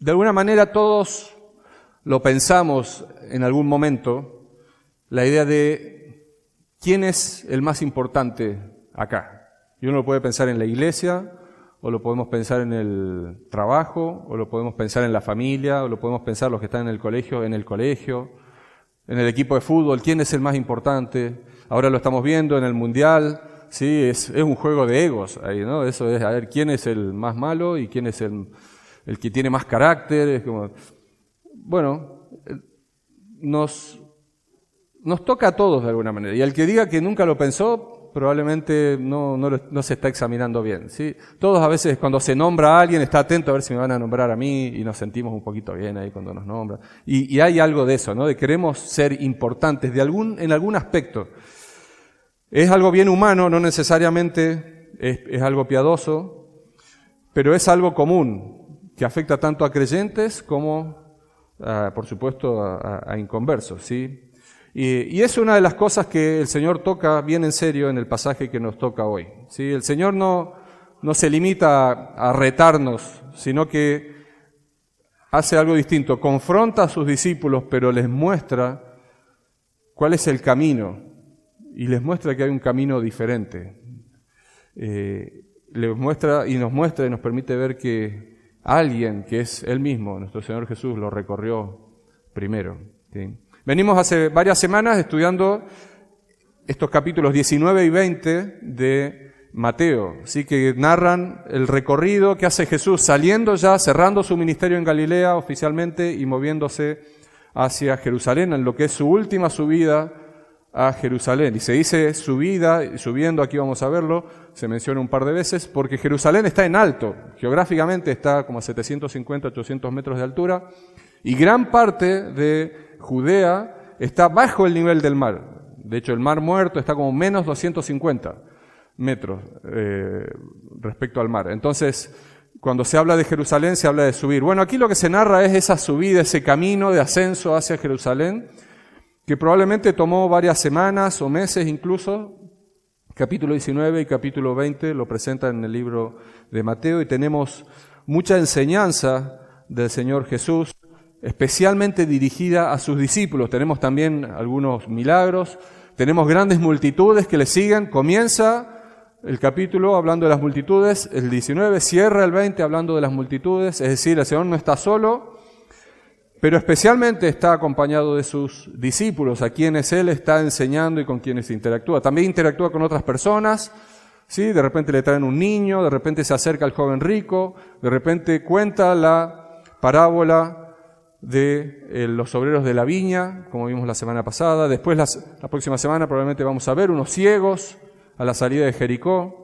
De alguna manera todos lo pensamos en algún momento, la idea de quién es el más importante acá. Y uno lo puede pensar en la iglesia, o lo podemos pensar en el trabajo, o lo podemos pensar en la familia, o lo podemos pensar los que están en el colegio, en el equipo de fútbol, quién es el más importante. Ahora lo estamos viendo en el Mundial, sí, es un juego de egos ahí, ¿no? Eso es, a ver, quién es el más malo y quién es el que tiene más carácter. Es como, bueno, nos toca a todos de alguna manera. Y el que diga que nunca lo pensó, probablemente no se está examinando bien, ¿sí? Todos a veces cuando se nombra a alguien está atento a ver si me van a nombrar a mí y nos sentimos un poquito bien ahí cuando nos nombran. Y hay algo de eso, ¿no? De queremos ser importantes en algún aspecto. Es algo bien humano, no necesariamente es algo piadoso, pero es algo común que afecta tanto a creyentes como, por supuesto, a inconversos, ¿sí? Y es una de las cosas que el Señor toca bien en serio en el pasaje que nos toca hoy, ¿sí? El Señor no se limita a retarnos, sino que hace algo distinto. Confronta a sus discípulos, pero les muestra cuál es el camino y les muestra que hay un camino diferente. Les muestra y nos permite ver que alguien que es Él mismo, nuestro Señor Jesús, lo recorrió primero, ¿sí? Venimos hace varias semanas estudiando estos capítulos 19 y 20 de Mateo, ¿sí? Que narran el recorrido que hace Jesús saliendo ya, cerrando su ministerio en Galilea oficialmente y moviéndose hacia Jerusalén, en lo que es su última subida a Jerusalén. Y se dice subida, subiendo, aquí vamos a verlo, se menciona un par de veces, porque Jerusalén está en alto, geográficamente está como a 750, 800 metros de altura, y gran parte de Judea está bajo el nivel del mar. De hecho, el mar Muerto está como menos 250 metros respecto al mar. Entonces, cuando se habla de Jerusalén, se habla de subir. Bueno, aquí lo que se narra es esa subida, ese camino de ascenso hacia Jerusalén, que probablemente tomó varias semanas o meses incluso. Capítulo 19 y capítulo 20 lo presentan en el libro de Mateo y tenemos mucha enseñanza del Señor Jesús, especialmente dirigida a sus discípulos. Tenemos también algunos milagros, tenemos grandes multitudes que le siguen. Comienza el capítulo hablando de las multitudes, el 19, cierra el 20 hablando de las multitudes, es decir, el Señor no está solo, pero especialmente está acompañado de sus discípulos, a quienes Él está enseñando y con quienes interactúa. También interactúa con otras personas, ¿sí? De repente le traen un niño, de repente se acerca al joven rico, de repente cuenta la parábola de los obreros de la viña, como vimos la semana pasada. Después, la próxima semana probablemente vamos a ver unos ciegos a la salida de Jericó.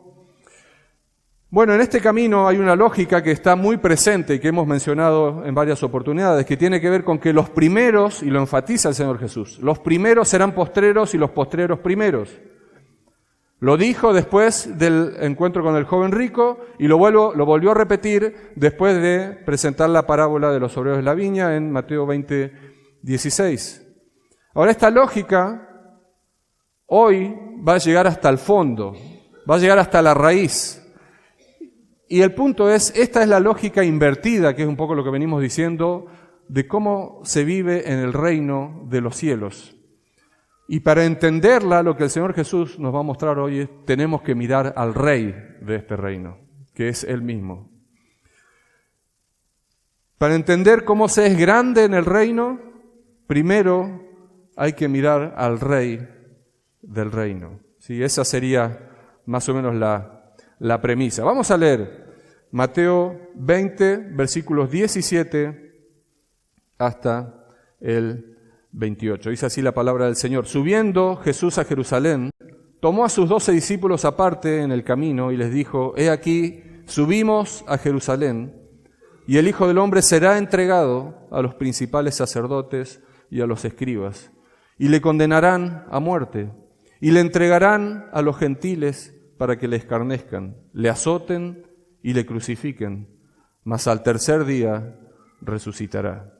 Bueno, en este camino hay una lógica que está muy presente y que hemos mencionado en varias oportunidades, que tiene que ver con que los primeros, y lo enfatiza el Señor Jesús, los primeros serán postreros y los postreros primeros. Lo dijo después del encuentro con el joven rico y lo volvió a repetir después de presentar la parábola de los obreros de la viña en Mateo 20:16. Ahora, esta lógica hoy va a llegar hasta el fondo, va a llegar hasta la raíz. Y el punto es, esta es la lógica invertida, que es un poco lo que venimos diciendo, de cómo se vive en el reino de los cielos. Y para entenderla, lo que el Señor Jesús nos va a mostrar hoy es, tenemos que mirar al Rey de este reino, que es Él mismo. Para entender cómo se es grande en el reino, primero hay que mirar al Rey del reino. ¿Sí? Esa sería más o menos la premisa. Vamos a leer Mateo 20, versículos 17 hasta el 28. Dice así la palabra del Señor. Subiendo Jesús a Jerusalén, tomó a sus 12 discípulos aparte en el camino y les dijo: He aquí, subimos a Jerusalén, y el Hijo del Hombre será entregado a los principales sacerdotes y a los escribas, y le condenarán a muerte, y le entregarán a los gentiles para que le escarnezcan, le azoten y le crucifiquen, mas al tercer día resucitará.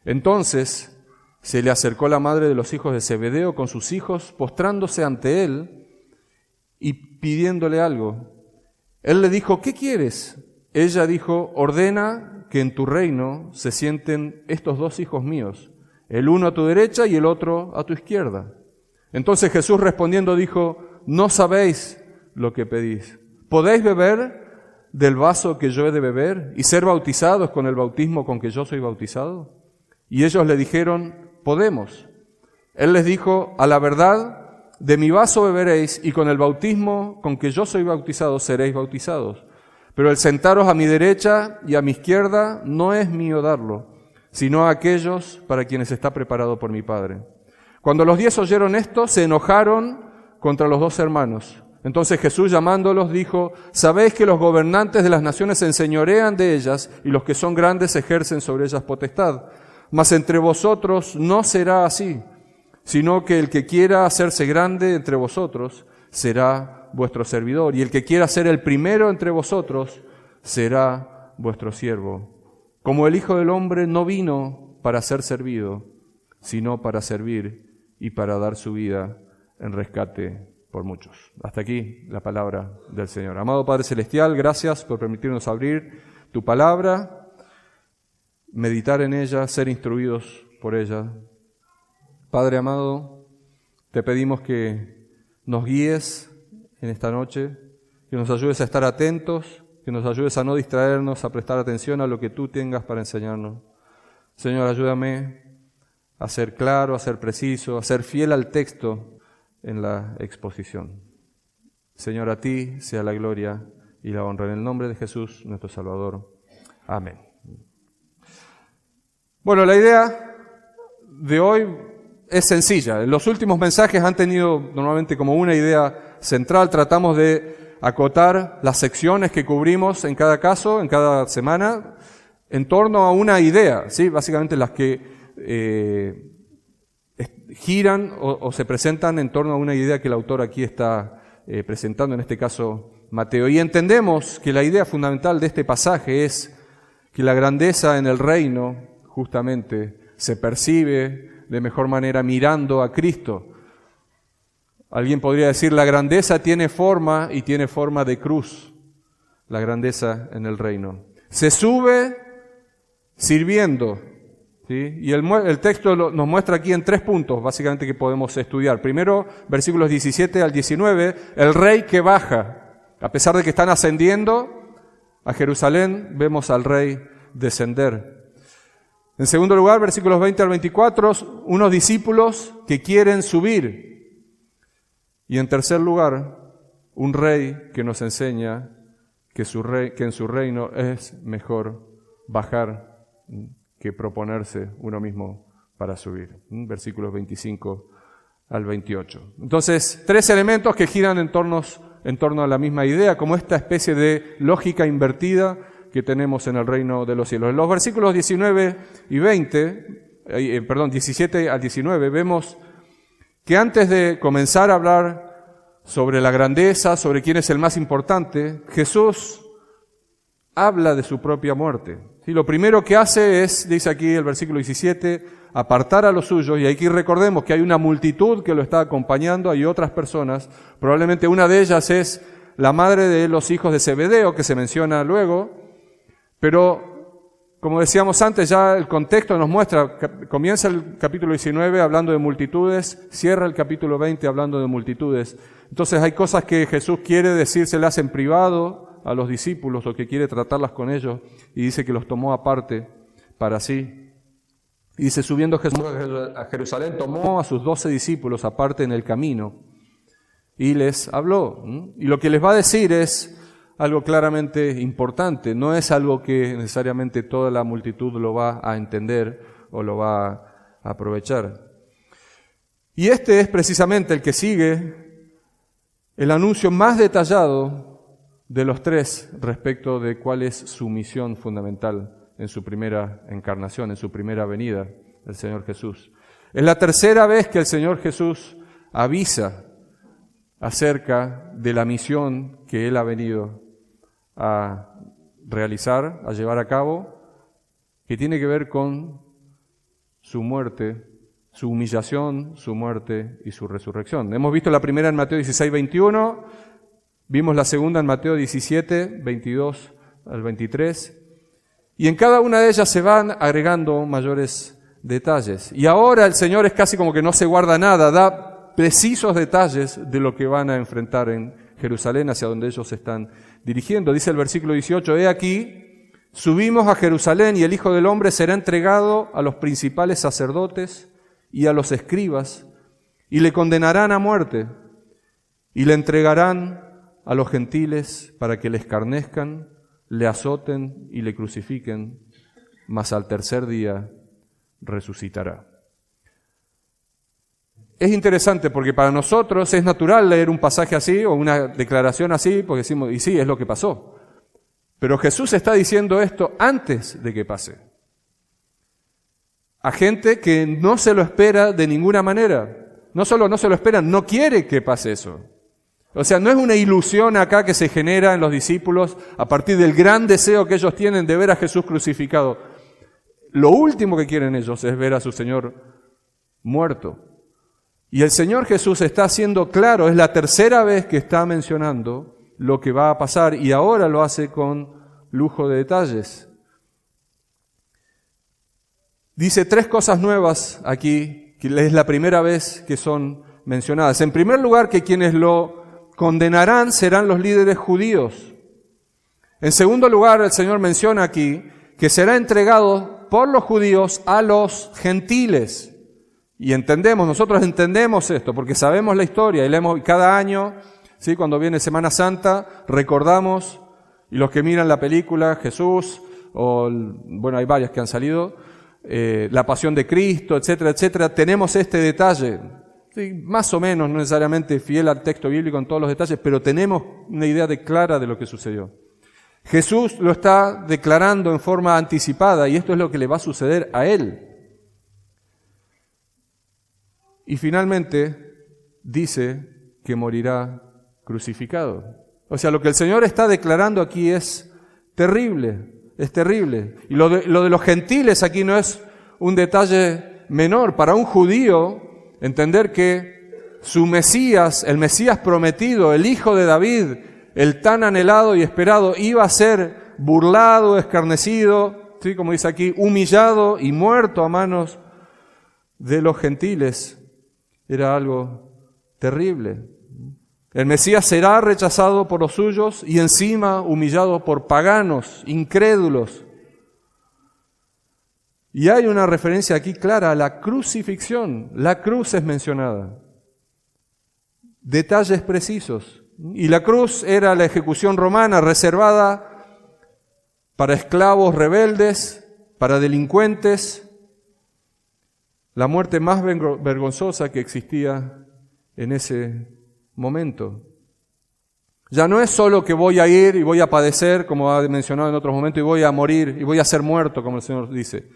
Entonces se le acercó la madre de los hijos de Zebedeo con sus hijos, postrándose ante él y pidiéndole algo. Él le dijo: ¿qué quieres? Ella dijo: ordena que en tu reino se sienten estos dos hijos míos, el uno a tu derecha y el otro a tu izquierda. Entonces Jesús respondiendo dijo, no sabéis lo que pedís. ¿Podéis beber del vaso que yo he de beber y ser bautizados con el bautismo con que yo soy bautizado? Y ellos le dijeron, podemos. Él les dijo, a la verdad, de mi vaso beberéis y con el bautismo con que yo soy bautizado seréis bautizados. Pero el sentaros a mi derecha y a mi izquierda no es mío darlo, sino a aquellos para quienes está preparado por mi Padre. Cuando los 10 oyeron esto, se enojaron contra los 2 hermanos. Entonces Jesús llamándolos dijo, sabéis que los gobernantes de las naciones se enseñorean de ellas y los que son grandes ejercen sobre ellas potestad. Mas entre vosotros no será así, sino que el que quiera hacerse grande entre vosotros será vuestro servidor, y el que quiera ser el primero entre vosotros será vuestro siervo. Como el Hijo del Hombre no vino para ser servido, sino para servir y para dar su vida en rescate por muchos. Hasta aquí la palabra del Señor. Amado Padre Celestial, gracias por permitirnos abrir tu palabra, meditar en ella, ser instruidos por ella. Padre amado, te pedimos que nos guíes en esta noche, que nos ayudes a estar atentos, que nos ayudes a no distraernos, a prestar atención a lo que tú tengas para enseñarnos. Señor, ayúdame a ser claro, a ser preciso, a ser fiel al texto en la exposición. Señor, a ti sea la gloria y la honra. En el nombre de Jesús, nuestro Salvador. Amén. Bueno, la idea de hoy es sencilla. Los últimos mensajes han tenido normalmente como una idea central. Tratamos de acotar las secciones que cubrimos en cada caso, en cada semana, en torno a una idea, ¿sí? Básicamente las que giran o se presentan en torno a una idea que el autor aquí está presentando, en este caso Mateo. Y entendemos que la idea fundamental de este pasaje es que la grandeza en el reino justamente se percibe de mejor manera mirando a Cristo. Alguien podría decir, la grandeza tiene forma y tiene forma de cruz, la grandeza en el reino. Se sube sirviendo, ¿sí? Y el texto nos muestra aquí en 3 puntos, básicamente, que podemos estudiar. Primero, versículos 17 al 19, el rey que baja. A pesar de que están ascendiendo a Jerusalén, vemos al rey descender. En segundo lugar, versículos 20 al 24, unos discípulos que quieren subir. Y en tercer lugar, un rey que nos enseña que en su reino es mejor bajar que proponerse uno mismo para subir. Versículos 25 al 28. Entonces, 3 elementos que giran en torno a la misma idea, como esta especie de lógica invertida que tenemos en el reino de los cielos. En los versículos 17 al 19, vemos que antes de comenzar a hablar sobre la grandeza, sobre quién es el más importante, Jesús habla de su propia muerte. ¿Sí? Lo primero que hace es, dice aquí el versículo 17, apartar a los suyos, y aquí recordemos que hay una multitud que lo está acompañando, hay otras personas, probablemente una de ellas es la madre de los hijos de Zebedeo, que se menciona luego. Pero, como decíamos antes, ya el contexto nos muestra, comienza el capítulo 19 hablando de multitudes, cierra el capítulo 20 hablando de multitudes. Entonces hay cosas que Jesús quiere decírselas en privado a los discípulos o que quiere tratarlas con ellos, y dice que los tomó aparte para sí. Y dice, subiendo Jesús a Jerusalén, tomó a sus 12 discípulos aparte en el camino y les habló. Y lo que les va a decir es algo claramente importante, no es algo que necesariamente toda la multitud lo va a entender o lo va a aprovechar. Y este es precisamente el que sigue el anuncio más detallado de los 3 respecto de cuál es su misión fundamental en su primera encarnación, en su primera venida, el Señor Jesús. Es la tercera vez que el Señor Jesús avisa acerca de la misión que Él ha venido a realizar, a llevar a cabo, que tiene que ver con su muerte, su humillación, su muerte y su resurrección. Hemos visto la primera en Mateo 16, 21, vimos la segunda en Mateo 17, 22 al 23, Y en cada una de ellas se van agregando mayores detalles. Y ahora el Señor es casi como que no se guarda nada, da precisos detalles de lo que van a enfrentar en Jerusalén, hacia donde ellos se están dirigiendo. Dice el versículo 18, «He aquí, subimos a Jerusalén y el Hijo del Hombre será entregado a los principales sacerdotes y a los escribas, y le condenarán a muerte, y le entregarán a los gentiles para que le escarnezcan, le azoten y le crucifiquen, mas al tercer día resucitará». Es interesante porque para nosotros es natural leer un pasaje así o una declaración así, porque decimos, y sí, es lo que pasó. Pero Jesús está diciendo esto antes de que pase. A gente que no se lo espera de ninguna manera. No solo no se lo esperan, no quiere que pase eso. O sea, no es una ilusión acá que se genera en los discípulos a partir del gran deseo que ellos tienen de ver a Jesús crucificado. Lo último que quieren ellos es ver a su Señor muerto. Y el Señor Jesús está haciendo claro, es la tercera vez que está mencionando lo que va a pasar y ahora lo hace con lujo de detalles. Dice 3 cosas nuevas aquí, que es la primera vez que son mencionadas. En primer lugar, que quienes lo condenarán serán los líderes judíos. En segundo lugar, el Señor menciona aquí que será entregado por los judíos a los gentiles. Y nosotros entendemos esto, porque sabemos la historia y leemos cada año, ¿sí? Cuando viene Semana Santa, recordamos, y los que miran la película, Jesús, hay varias que han salido, la Pasión de Cristo, etcétera, etcétera, tenemos este detalle, ¿sí? Más o menos, no necesariamente fiel al texto bíblico en todos los detalles, pero tenemos una idea clara de lo que sucedió. Jesús lo está declarando en forma anticipada, y esto es lo que le va a suceder a Él. Y finalmente dice que morirá crucificado. O sea, lo que el Señor está declarando aquí es terrible, es terrible. Y lo de los gentiles aquí no es un detalle menor. Para un judío, entender que su Mesías, el Mesías prometido, el Hijo de David, el tan anhelado y esperado, iba a ser burlado, escarnecido, ¿sí? Como dice aquí, humillado y muerto a manos de los gentiles. Era algo terrible. El Mesías será rechazado por los suyos y encima humillado por paganos, incrédulos. Y hay una referencia aquí clara a la crucifixión. La cruz es mencionada. Detalles precisos. Y la cruz era la ejecución romana reservada para esclavos rebeldes, para delincuentes, la muerte más vergonzosa que existía en ese momento. Ya no es solo que voy a ir y voy a padecer, como ha mencionado en otros momentos, y voy a morir y voy a ser muerto, como el Señor dice,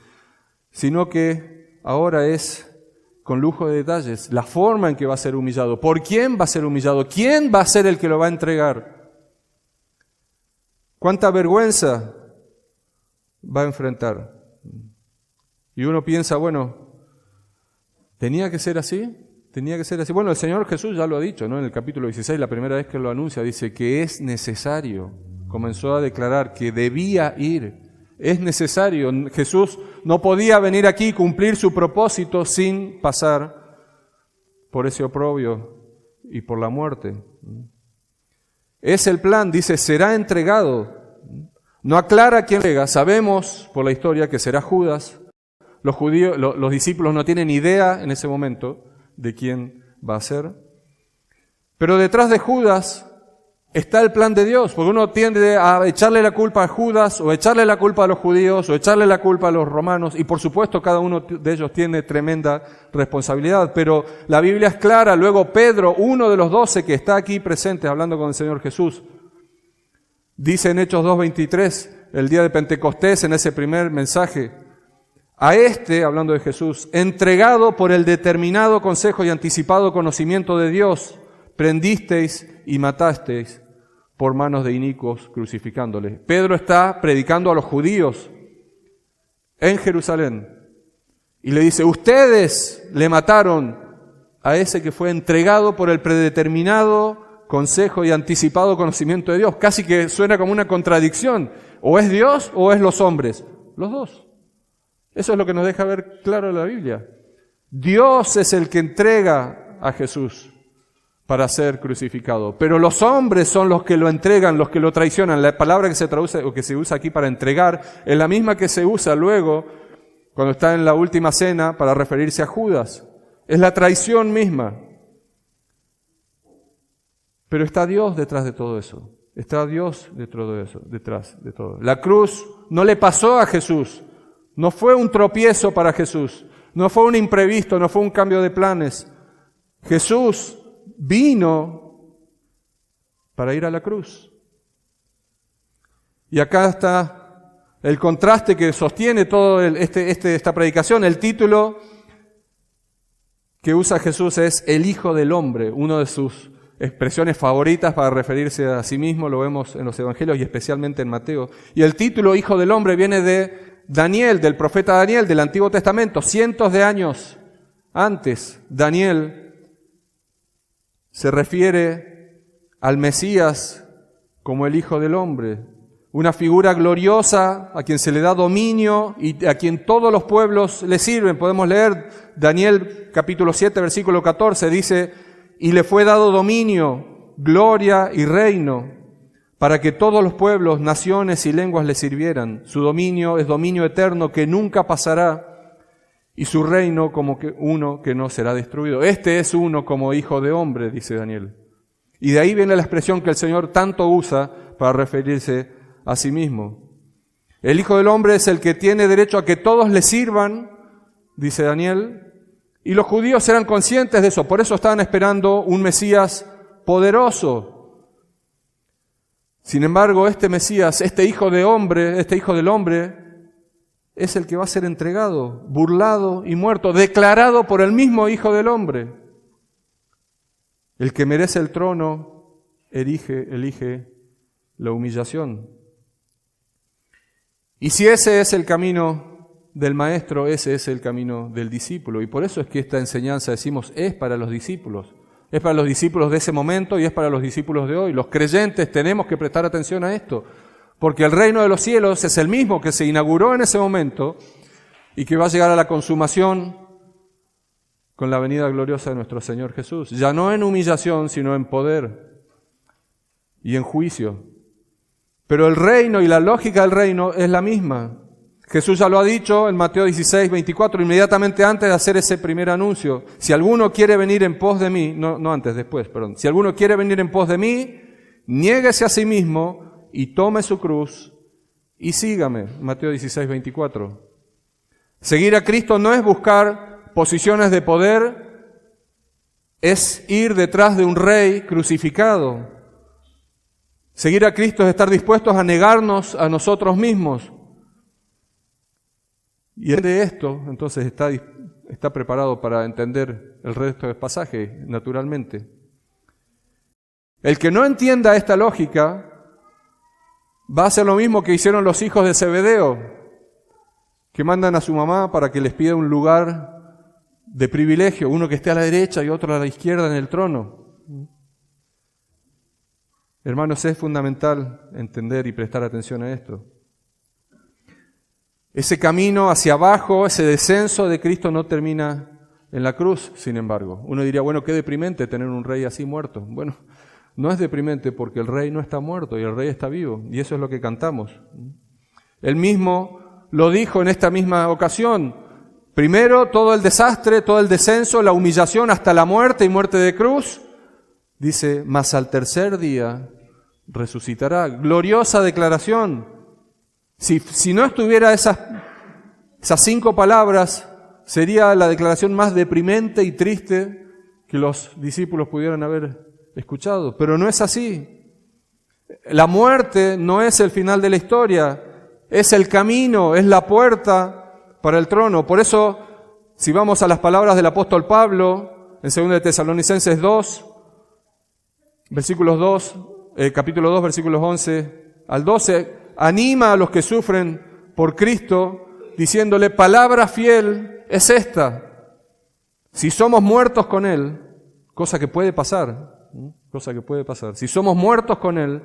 sino que ahora es, con lujo de detalles, la forma en que va a ser humillado. ¿Por quién va a ser humillado? ¿Quién va a ser el que lo va a entregar? ¿Cuánta vergüenza va a enfrentar? Y uno piensa, ¿tenía que ser así? ¿Tenía que ser así? Bueno, el Señor Jesús ya lo ha dicho, ¿no? En el capítulo 16, la primera vez que lo anuncia, dice que es necesario. Comenzó a declarar que debía ir. Es necesario. Jesús no podía venir aquí y cumplir su propósito sin pasar por ese oprobio y por la muerte. Es el plan, dice, será entregado. No aclara quién entrega. Sabemos por la historia que será Judas. Los discípulos no tienen idea en ese momento de quién va a ser. Pero detrás de Judas está el plan de Dios, porque uno tiende a echarle la culpa a Judas, o echarle la culpa a los judíos, o echarle la culpa a los romanos, y por supuesto cada uno de ellos tiene tremenda responsabilidad, pero la Biblia es clara. Luego Pedro, uno de los 12 que está aquí presente hablando con el Señor Jesús, dice en Hechos 2:23, el día de Pentecostés, en ese primer mensaje, a hablando de Jesús, entregado por el determinado consejo y anticipado conocimiento de Dios, prendisteis y matasteis por manos de inicuos crucificándole. Pedro está predicando a los judíos en Jerusalén y le dice, ustedes le mataron a ese que fue entregado por el predeterminado consejo y anticipado conocimiento de Dios. Casi que suena como una contradicción. O es Dios o es los hombres. Los dos. Eso es lo que nos deja ver claro la Biblia. Dios es el que entrega a Jesús para ser crucificado. Pero los hombres son los que lo entregan, los que lo traicionan. La palabra que se traduce o que se usa aquí para entregar es la misma que se usa luego cuando está en la última cena para referirse a Judas. Es la traición misma. Pero está Dios detrás de todo eso. Está Dios detrás de todo. La cruz no le pasó a Jesús. No fue un tropiezo para Jesús. No fue un imprevisto, no fue un cambio de planes. Jesús vino para ir a la cruz. Y acá está el contraste que sostiene todo esta predicación. El título que usa Jesús es el Hijo del Hombre, uno de sus expresiones favoritas para referirse a sí mismo, lo vemos en los Evangelios y especialmente en Mateo. Y el título Hijo del Hombre viene de Daniel, del profeta Daniel, del Antiguo Testamento. Cientos de años antes, Daniel se refiere al Mesías como el Hijo del Hombre, una figura gloriosa a quien se le da dominio y a quien todos los pueblos le sirven. Podemos leer Daniel capítulo 7, versículo 14, dice: y le fue dado dominio, gloria y reino, para que todos los pueblos, naciones y lenguas le sirvieran. Su dominio es dominio eterno que nunca pasará, y su reino como que uno que no será destruido. Este es uno como hijo de hombre, dice Daniel. Y de ahí viene la expresión que el Señor tanto usa para referirse a sí mismo. El Hijo del Hombre es el que tiene derecho a que todos le sirvan, dice Daniel, y los judíos eran conscientes de eso, por eso estaban esperando un Mesías poderoso. Sin embargo, este Mesías, este Hijo del Hombre, es el que va a ser entregado, burlado y muerto, declarado por el mismo Hijo del Hombre. El que merece el trono elige la humillación. Y si ese es el camino del maestro, ese es el camino del discípulo. Y por eso es que esta enseñanza, decimos, es para los discípulos. Es para los discípulos de ese momento y es para los discípulos de hoy. Los creyentes tenemos que prestar atención a esto, porque el reino de los cielos es el mismo que se inauguró en ese momento y que va a llegar a la consumación con la venida gloriosa de nuestro Señor Jesús. Ya no en humillación, sino en poder y en juicio. Pero el reino y la lógica del reino es la misma. Jesús ya lo ha dicho en Mateo 16, 24, inmediatamente antes de hacer ese primer anuncio. Si alguno quiere venir en pos de mí, si alguno quiere venir en pos de mí, niéguese a sí mismo y tome su cruz y sígame. Mateo 16, 24. Seguir a Cristo no es buscar posiciones de poder, es ir detrás de un rey crucificado. Seguir a Cristo es estar dispuestos a negarnos a nosotros mismos. Y de esto, entonces, está preparado para entender el resto del pasaje, naturalmente. El que no entienda esta lógica va a hacer lo mismo que hicieron los hijos de Zebedeo, que mandan a su mamá para que les pida un lugar de privilegio, uno que esté a la derecha y otro a la izquierda en el trono. Hermanos, es fundamental entender y prestar atención a esto. Ese camino hacia abajo, ese descenso de Cristo no termina en la cruz, sin embargo. Uno diría, bueno, qué deprimente tener un rey así muerto. Bueno, no es deprimente porque el rey no está muerto y el rey está vivo, y eso es lo que cantamos. Él mismo lo dijo en esta misma ocasión. Primero, todo el desastre, todo el descenso, la humillación hasta la muerte y muerte de cruz. Dice, mas al tercer día resucitará. Gloriosa declaración. Si no estuviera esas 5 palabras, sería la declaración más deprimente y triste que los discípulos pudieran haber escuchado. Pero no es así. La muerte no es el final de la historia, es el camino, es la puerta para el trono. Por eso, si vamos a las palabras del apóstol Pablo, en 2 de Tesalonicenses 2, capítulo 2, versículos 11 al 12, anima a los que sufren por Cristo, diciéndole, palabra fiel es esta. Si somos muertos con Él, cosa que puede pasar, cosa que puede pasar. Si somos muertos con Él,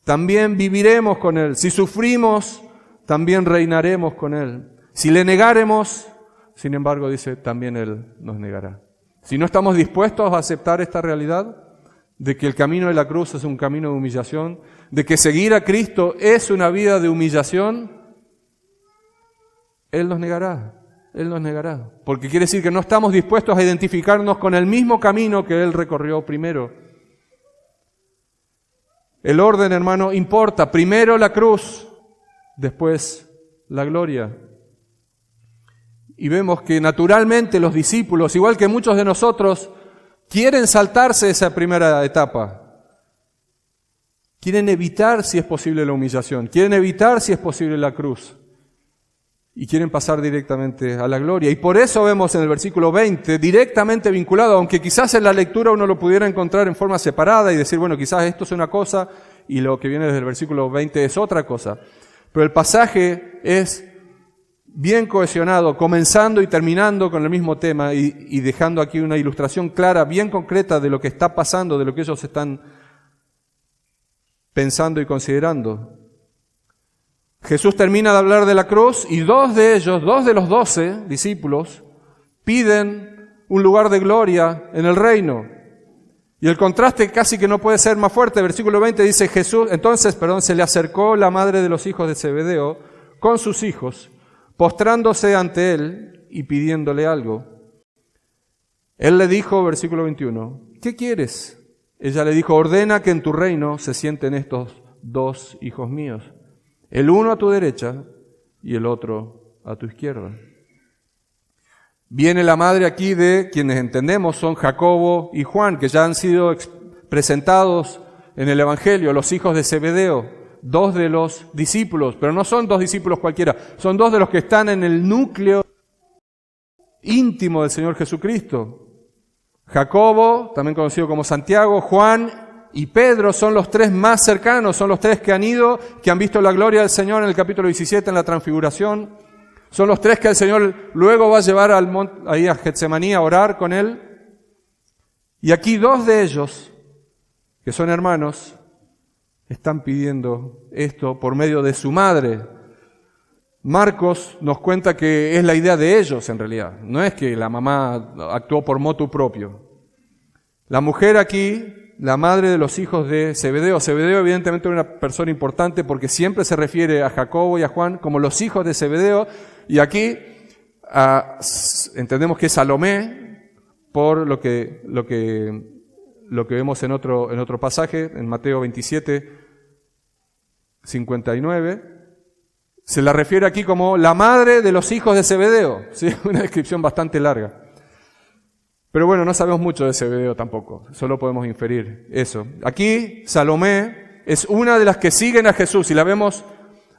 también viviremos con Él. Si sufrimos, también reinaremos con Él. Si le negáremos, sin embargo, dice, también Él nos negará. Si no estamos dispuestos a aceptar esta realidad, de que el camino de la cruz es un camino de humillación, de que seguir a Cristo es una vida de humillación, Él nos negará. Él nos negará. Porque quiere decir que no estamos dispuestos a identificarnos con el mismo camino que Él recorrió primero. El orden, hermano, importa. Primero la cruz, después la gloria. Y vemos que naturalmente los discípulos, igual que muchos de nosotros, quieren saltarse esa primera etapa. Quieren evitar, si es posible, la humillación. Quieren evitar, si es posible, la cruz. Y quieren pasar directamente a la gloria. Y por eso vemos en el versículo 20, directamente vinculado, aunque quizás en la lectura uno lo pudiera encontrar en forma separada y decir, bueno, quizás esto es una cosa y lo que viene desde el versículo 20 es otra cosa. Pero el pasaje es bien cohesionado, comenzando y terminando con el mismo tema y dejando aquí una ilustración clara, bien concreta de lo que está pasando, de lo que ellos están pensando y considerando. Jesús termina de hablar de la cruz y dos de los 12 discípulos, piden un lugar de gloria en el reino. Y el contraste casi que no puede ser más fuerte. Versículo 20 dice, entonces se le acercó la madre de los hijos de Zebedeo con sus hijos, postrándose ante él y pidiéndole algo. Él le dijo, versículo 21, ¿qué quieres? Ella le dijo, ordena que en tu reino se sienten estos 2 hijos míos, el uno a tu derecha y el otro a tu izquierda. Viene la madre aquí de quienes entendemos son Jacobo y Juan, que ya han sido presentados en el Evangelio, los hijos de Zebedeo, 2 de los discípulos, pero no son 2 discípulos cualquiera, son 2 de los que están en el núcleo íntimo del Señor Jesucristo. Jacobo, también conocido como Santiago, Juan y Pedro son los 3 más cercanos, son los 3 que han visto la gloria del Señor en el capítulo 17 en la transfiguración. Son los 3 que el Señor luego va a llevar ahí a Getsemaní a orar con Él. Y aquí 2 de ellos, que son hermanos, están pidiendo esto por medio de su madre. Marcos nos cuenta que es la idea de ellos en realidad, no es que la mamá actuó por motu propio. La mujer aquí, la madre de los hijos de Zebedeo. Zebedeo evidentemente era una persona importante porque siempre se refiere a Jacobo y a Juan como los hijos de Zebedeo. Y aquí entendemos que es Salomé por lo que vemos en otro pasaje, en Mateo 27, 59. Se la refiere aquí como la madre de los hijos de Zebedeo. ¿Sí? Una descripción bastante larga. Pero bueno, no sabemos mucho de Zebedeo tampoco, solo podemos inferir eso. Aquí Salomé es una de las que siguen a Jesús y la vemos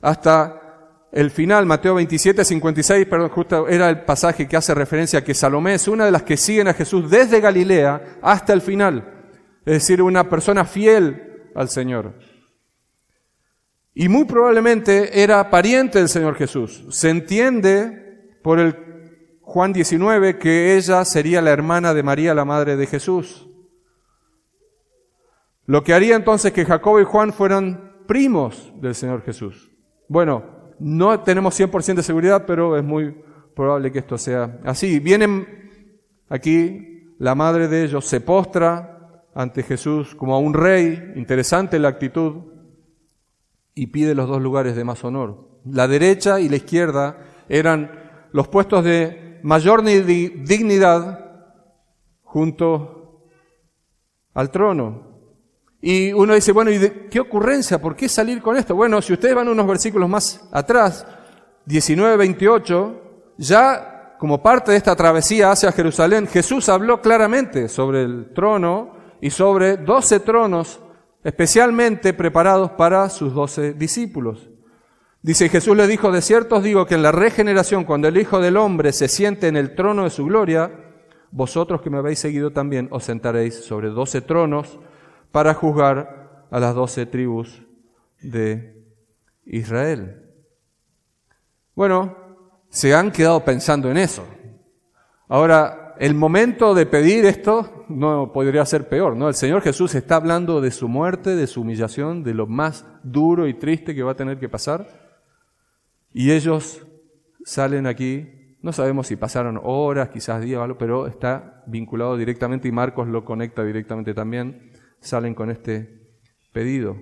hasta el final, Mateo 27, 56, perdón, justo era el pasaje que hace referencia a que Salomé es una de las que siguen a Jesús desde Galilea hasta el final. Es decir, una persona fiel al Señor. Y muy probablemente era pariente del Señor Jesús. Se entiende por el Juan 19, que ella sería la hermana de María, la madre de Jesús. Lo que haría entonces que Jacobo y Juan fueran primos del Señor Jesús. Bueno, no tenemos 100% de seguridad, pero es muy probable que esto sea así. Vienen aquí, la madre de ellos se postra ante Jesús como a un rey, interesante la actitud, y pide los 2 lugares de más honor. La derecha y la izquierda eran los puestos de mayor dignidad junto al trono. Y uno dice, bueno, ¿y qué ocurrencia? ¿Por qué salir con esto? Bueno, si ustedes van unos versículos más atrás, 19, 28, ya como parte de esta travesía hacia Jerusalén, Jesús habló claramente sobre el trono y sobre 12 tronos especialmente preparados para sus 12 discípulos. Dice, Jesús le dijo, de cierto os digo que en la regeneración, cuando el Hijo del Hombre se siente en el trono de su gloria, vosotros que me habéis seguido también os sentaréis sobre 12 tronos para juzgar a las 12 tribus de Israel. Bueno, se han quedado pensando en eso. Ahora, el momento de pedir esto no podría ser peor, ¿no? El Señor Jesús está hablando de su muerte, de su humillación, de lo más duro y triste que va a tener que pasar. Y ellos salen aquí, no sabemos si pasaron horas, quizás días o algo, pero está vinculado directamente y Marcos lo conecta directamente también. Salen con este pedido.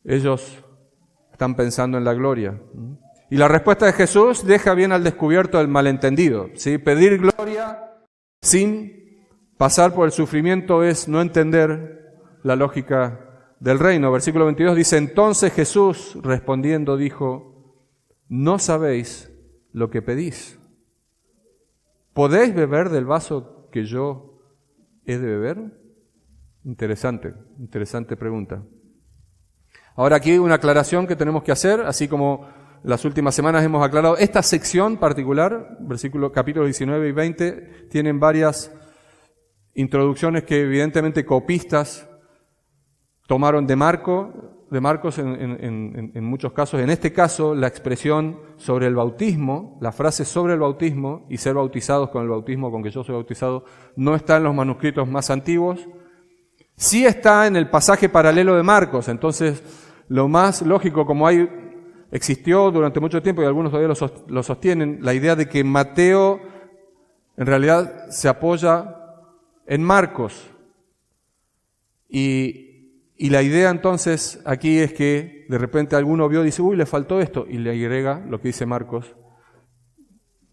Ellos están pensando en la gloria. Y la respuesta de Jesús deja bien al descubierto el malentendido, ¿sí? Pedir gloria sin pasar por el sufrimiento es no entender la lógica del reino. Versículo 22 dice, entonces Jesús respondiendo dijo, no sabéis lo que pedís. ¿Podéis beber del vaso que yo he de beber? Interesante pregunta. Ahora aquí una aclaración que tenemos que hacer, así como las últimas semanas hemos aclarado. Esta sección particular, capítulos 19 y 20, tienen varias introducciones que evidentemente copistas tomaron de Marcos en muchos casos. En este caso, la expresión sobre el bautismo, la frase sobre el bautismo y ser bautizados con el bautismo con que yo soy bautizado, no está en los manuscritos más antiguos. Sí está en el pasaje paralelo de Marcos. Entonces, lo más lógico, como existió durante mucho tiempo y algunos todavía lo sostienen, la idea de que Mateo en realidad se apoya en Marcos. Y la idea entonces aquí es que de repente alguno vio y dice, le faltó esto, y le agrega lo que dice Marcos.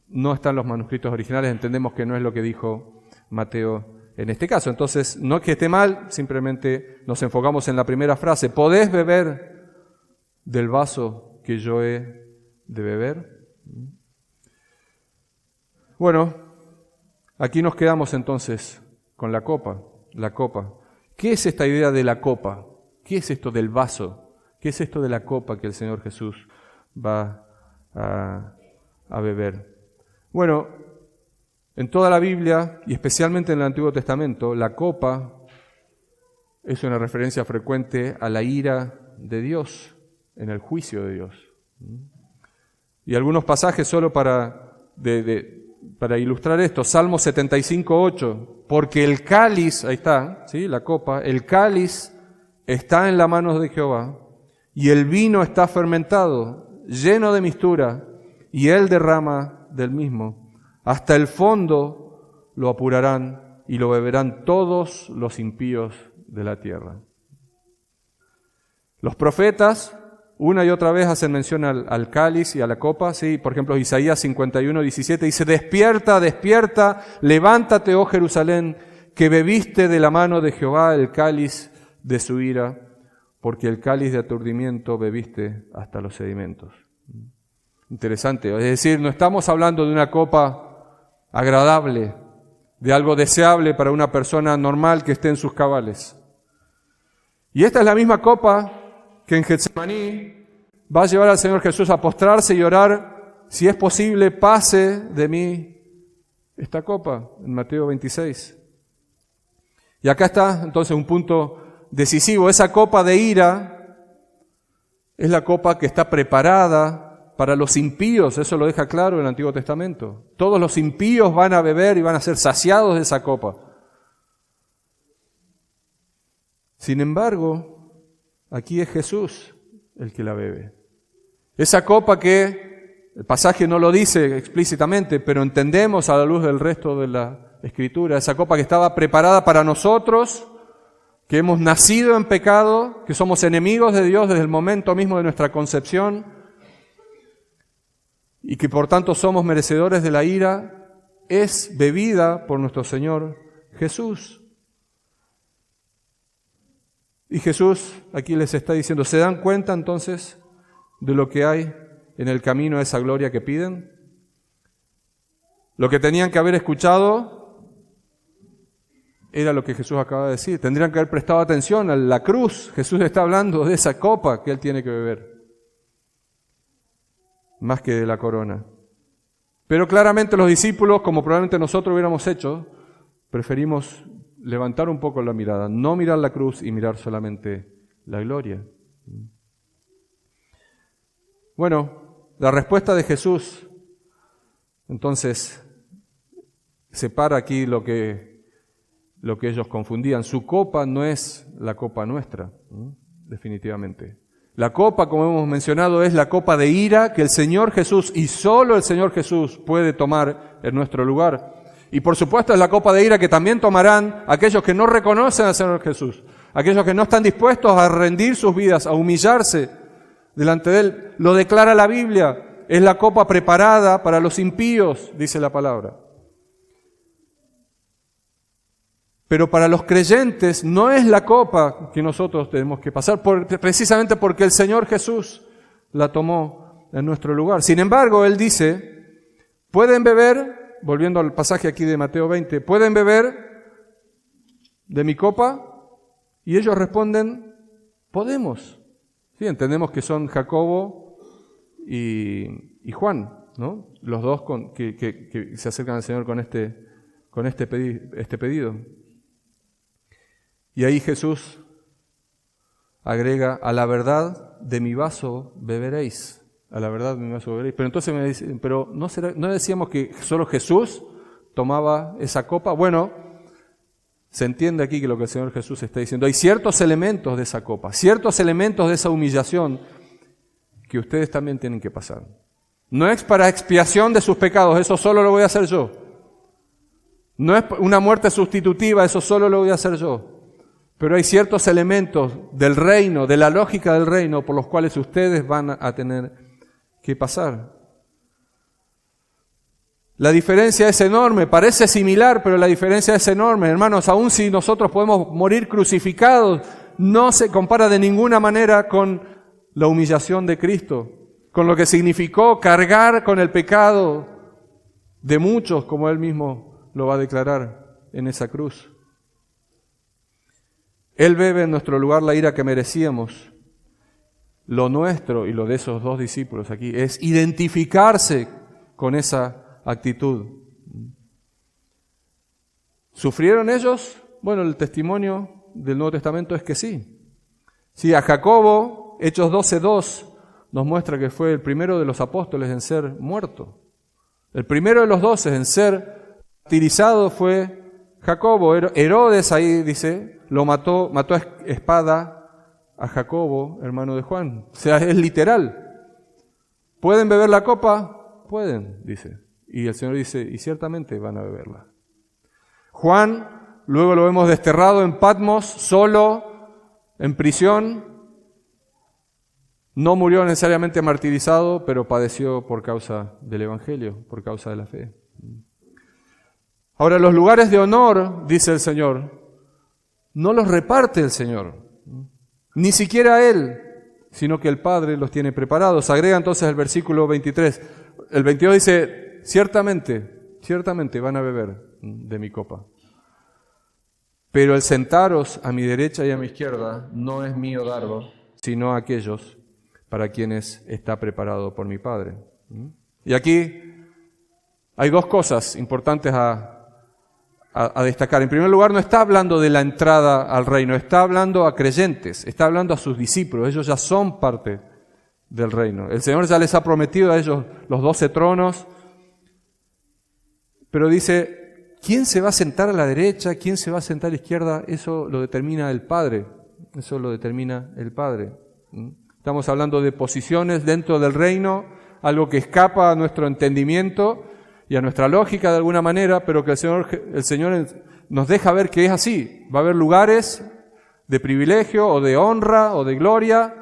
No están los manuscritos originales, entendemos que no es lo que dijo Mateo en este caso. Entonces, no es que esté mal, simplemente nos enfocamos en la primera frase. ¿Podés beber del vaso que yo he de beber? Bueno, aquí nos quedamos entonces con la copa. ¿Qué es esta idea de la copa? ¿Qué es esto del vaso? ¿Qué es esto de la copa que el Señor Jesús va a beber? Bueno, en toda la Biblia, y especialmente en el Antiguo Testamento, la copa es una referencia frecuente a la ira de Dios, en el juicio de Dios. Y algunos pasajes solo para ilustrar esto. Salmo 75:8, porque el cáliz, ahí está, ¿sí? La copa, el cáliz está en las manos de Jehová, y el vino está fermentado, lleno de mistura, y él derrama del mismo. Hasta el fondo lo apurarán y lo beberán todos los impíos de la tierra. Los profetas una y otra vez hacen mención al cáliz y a la copa, ¿sí? Por ejemplo, Isaías 51:17 dice, despierta, despierta, levántate, oh Jerusalén, que bebiste de la mano de Jehová el cáliz de su ira, porque el cáliz de aturdimiento bebiste hasta los sedimentos. Interesante, es decir, no estamos hablando de una copa agradable, de algo deseable para una persona normal que esté en sus cabales. Y esta es la misma copa que en Getsemaní va a llevar al Señor Jesús a postrarse y orar, si es posible, pase de mí esta copa, en Mateo 26. Y acá está entonces un punto decisivo. Esa copa de ira es la copa que está preparada para los impíos, eso lo deja claro el Antiguo Testamento. Todos los impíos van a beber y van a ser saciados de esa copa. Sin embargo, aquí es Jesús el que la bebe. Esa copa que el pasaje no lo dice explícitamente, pero entendemos a la luz del resto de la Escritura, esa copa que estaba preparada para nosotros, que hemos nacido en pecado, que somos enemigos de Dios desde el momento mismo de nuestra concepción, y que por tanto somos merecedores de la ira, es bebida por nuestro Señor Jesús. Y Jesús aquí les está diciendo, ¿se dan cuenta entonces de lo que hay en el camino a esa gloria que piden? Lo que tenían que haber escuchado era lo que Jesús acaba de decir. Tendrían que haber prestado atención a la cruz. Jesús está hablando de esa copa que él tiene que beber, más que de la corona. Pero claramente los discípulos, como probablemente nosotros hubiéramos hecho, preferimos levantar un poco la mirada, no mirar la cruz y mirar solamente la gloria. Bueno, la respuesta de Jesús, entonces, separa aquí lo que lo que ellos confundían. Su copa no es la copa nuestra, definitivamente. La copa, como hemos mencionado, es la copa de ira que el Señor Jesús, y solo el Señor Jesús, puede tomar en nuestro lugar. Y por supuesto es la copa de ira que también tomarán aquellos que no reconocen al Señor Jesús, aquellos que no están dispuestos a rendir sus vidas, a humillarse delante de Él. Lo declara la Biblia, es la copa preparada para los impíos, dice la palabra. Pero para los creyentes no es la copa que nosotros tenemos que pasar, precisamente porque el Señor Jesús la tomó en nuestro lugar. Sin embargo, Él dice, pueden beber, volviendo al pasaje aquí de Mateo 20, pueden beber de mi copa, y ellos responden, podemos. Sí, entendemos que son Jacobo y Juan, ¿no? Los dos que se acercan al Señor con este pedido. Y ahí Jesús agrega, a la verdad de mi vaso beberéis. A la verdad de mi vaso beberéis. Pero entonces me dicen, pero ¿no decíamos que solo Jesús tomaba esa copa? Bueno, se entiende aquí que lo que el Señor Jesús está diciendo. Hay ciertos elementos de esa copa, ciertos elementos de esa humillación que ustedes también tienen que pasar. No es para expiación de sus pecados, eso solo lo voy a hacer yo. No es una muerte sustitutiva, eso solo lo voy a hacer yo. Pero hay ciertos elementos del reino, de la lógica del reino, por los cuales ustedes van a tener que pasar. La diferencia es enorme, parece similar, pero la diferencia es enorme. Hermanos, aun si nosotros podemos morir crucificados, no se compara de ninguna manera con la humillación de Cristo, con lo que significó cargar con el pecado de muchos, como Él mismo lo va a declarar en esa cruz. Él bebe en nuestro lugar la ira que merecíamos. Lo nuestro y lo de esos dos discípulos aquí es identificarse con esa actitud. ¿Sufrieron ellos? Bueno, el testimonio del Nuevo Testamento es que sí. Sí, a Jacobo, Hechos 12:2, nos muestra que fue el primero de los apóstoles en ser muerto. El primero de los 12 en ser martirizado fue Jacobo. Herodes, ahí dice, mató a espada a Jacobo, hermano de Juan. O sea, es literal. ¿Pueden beber la copa? Pueden, dice. Y el Señor dice, y ciertamente van a beberla. Juan, luego lo vemos desterrado en Patmos, solo, en prisión. No murió necesariamente martirizado, pero padeció por causa del Evangelio, por causa de la fe. Ahora, los lugares de honor, dice el Señor, no los reparte el Señor, ni siquiera Él, sino que el Padre los tiene preparados. Agrega entonces el versículo 23. El 22 dice, ciertamente van a beber de mi copa. Pero el sentaros a mi derecha y a mi izquierda no es mío darlo, sino a aquellos para quienes está preparado por mi Padre. Y aquí hay dos cosas importantes a destacar. En primer lugar, no está hablando de la entrada al reino, está hablando a creyentes, está hablando a sus discípulos. Ellos ya son parte del reino. El Señor ya les ha prometido a ellos los 12 tronos, pero dice, ¿quién se va a sentar a la derecha? ¿Quién se va a sentar a la izquierda? Eso lo determina el Padre. Eso lo determina el Padre. Estamos hablando de posiciones dentro del reino, algo que escapa a nuestro entendimiento y a nuestra lógica de alguna manera, pero que el Señor nos deja ver que es así. Va a haber lugares de privilegio o de honra o de gloria.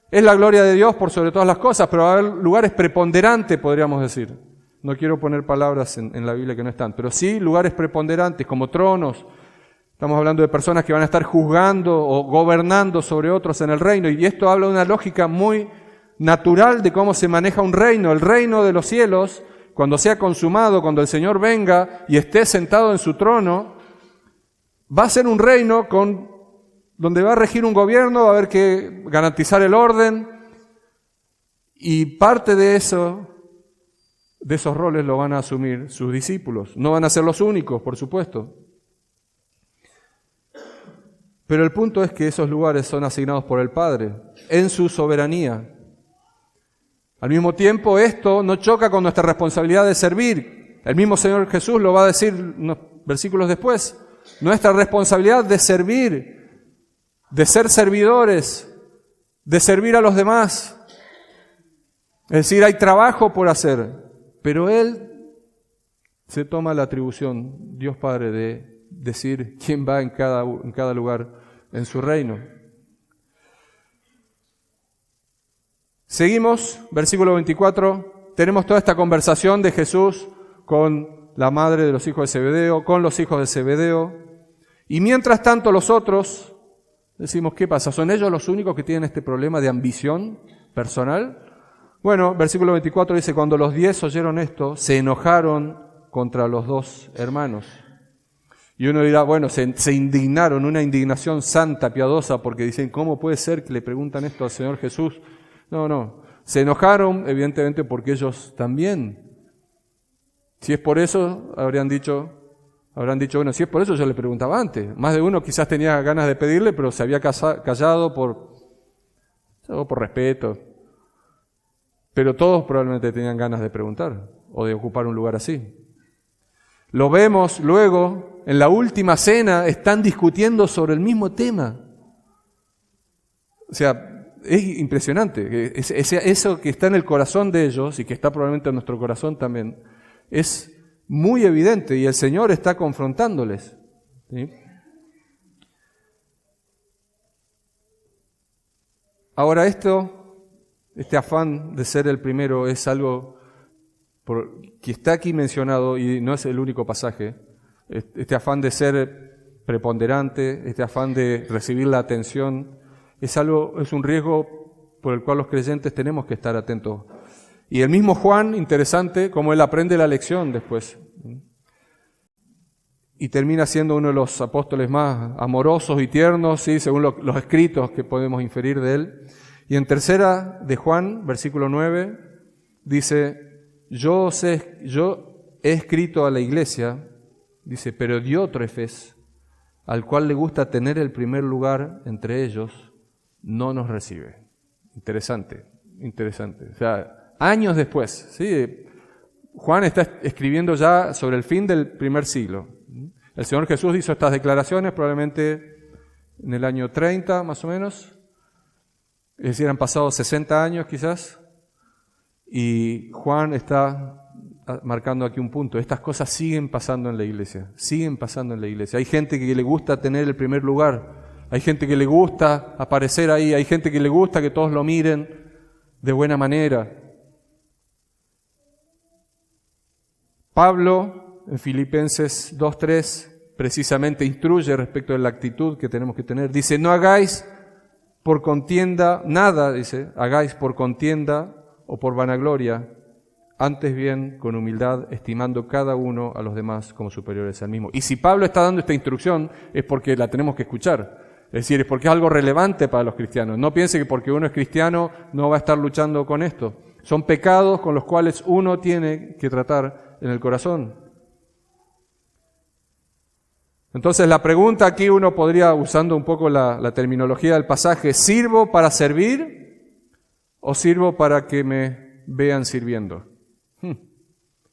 Es la gloria de Dios por sobre todas las cosas, pero va a haber lugares preponderantes, podríamos decir. No quiero poner palabras en la Biblia que no están, pero sí lugares preponderantes como tronos. Estamos hablando de personas que van a estar juzgando o gobernando sobre otros en el reino, y esto habla de una lógica muy natural de cómo se maneja un reino. El reino de los cielos, cuando sea consumado, cuando el Señor venga y esté sentado en su trono, va a ser un reino donde va a regir un gobierno, va a haber que garantizar el orden, y parte de esos roles lo van a asumir sus discípulos. No van a ser los únicos, por supuesto. Pero el punto es que esos lugares son asignados por el Padre, en su soberanía. Al mismo tiempo, esto no choca con nuestra responsabilidad de servir. El mismo Señor Jesús lo va a decir unos versículos después. nuestra responsabilidad de servir, de ser servidores, de servir a los demás. Es decir, hay trabajo por hacer, pero Él se toma la atribución, Dios Padre, de decir quién va en cada lugar en su reino. Seguimos, versículo 24, tenemos toda esta conversación de Jesús con la madre de los hijos de Zebedeo, con los hijos de Zebedeo, y mientras tanto los otros, decimos, ¿qué pasa? ¿Son ellos los únicos que tienen este problema de ambición personal? Bueno, versículo 24 dice, cuando los 10 oyeron esto, se enojaron contra los 2 hermanos. Y uno dirá, bueno, se indignaron, una indignación santa, piadosa, porque dicen, ¿cómo puede ser que le preguntan esto al Señor Jesús? No, se enojaron evidentemente porque ellos también. Si es por eso, habrán dicho, bueno, si es por eso yo le preguntaba antes. Más de uno quizás tenía ganas de pedirle, pero se había callado por respeto. Pero todos probablemente tenían ganas de preguntar o de ocupar un lugar así. Lo vemos luego, en la última cena, están discutiendo sobre el mismo tema. O sea, es impresionante. Eso que está en el corazón de ellos y que está probablemente en nuestro corazón también, es muy evidente y el Señor está confrontándoles. ¿Sí? Ahora este afán de ser el primero es algo que está aquí mencionado y no es el único pasaje. Este afán de ser preponderante, este afán de recibir la atención, es un riesgo por el cual los creyentes tenemos que estar atentos. Y el mismo Juan, interesante, cómo él aprende la lección después. Y termina siendo uno de los apóstoles más amorosos y tiernos, ¿sí? Según los escritos que podemos inferir de él. Y en tercera de Juan, versículo 9, dice, yo he escrito a la iglesia, dice, pero Diótrefes, al cual le gusta tener el primer lugar entre ellos, no nos recibe. Interesante. O sea, años después, ¿sí? Juan está escribiendo ya sobre el fin del primer siglo. El Señor Jesús hizo estas declaraciones probablemente en el año 30, más o menos. Es decir, han pasado 60 años quizás. Y Juan está marcando aquí un punto. Estas cosas siguen pasando en la iglesia. Hay gente que le gusta tener el primer lugar. Hay gente que le gusta aparecer ahí. Hay gente que le gusta que todos lo miren de buena manera. Pablo, en Filipenses 2:3, precisamente instruye respecto de la actitud que tenemos que tener. Dice, no hagáis por contienda nada, dice, hagáis por contienda o por vanagloria, antes bien con humildad, estimando cada uno a los demás como superiores al mismo. Y si Pablo está dando esta instrucción, es porque la tenemos que escuchar. Es decir, es porque es algo relevante para los cristianos. No piense que porque uno es cristiano no va a estar luchando con esto. Son pecados con los cuales uno tiene que tratar en el corazón. Entonces la pregunta aquí uno podría, usando un poco la terminología del pasaje, ¿sirvo para servir o sirvo para que me vean sirviendo?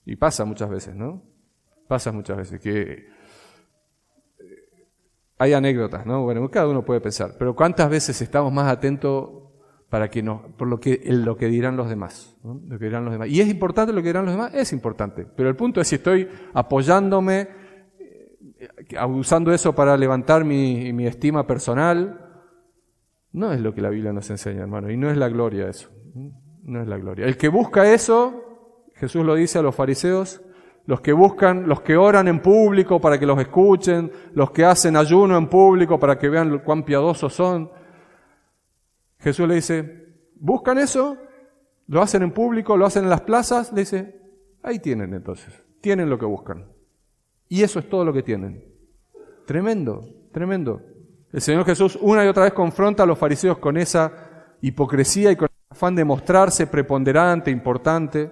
Y pasa muchas veces, ¿no? Pasa muchas veces que hay anécdotas, ¿no? Bueno, cada uno puede pensar, pero ¿cuántas veces estamos más atentos por lo que dirán los demás, ¿no? Lo que dirán los demás. Y es importante lo que dirán los demás, es importante, pero el punto es si estoy apoyándome, usando eso para levantar mi estima personal, no es lo que la Biblia nos enseña, hermano, y no es la gloria eso, no es la gloria. El que busca eso, Jesús lo dice a los fariseos, los que oran en público para que los escuchen, los que hacen ayuno en público para que vean cuán piadosos son, Jesús le dice, ¿buscan eso? ¿Lo hacen en público? ¿Lo hacen en las plazas? Le dice, ahí tienen entonces, tienen lo que buscan. Y eso es todo lo que tienen. Tremendo, tremendo. El Señor Jesús una y otra vez confronta a los fariseos con esa hipocresía y con el afán de mostrarse preponderante, importante.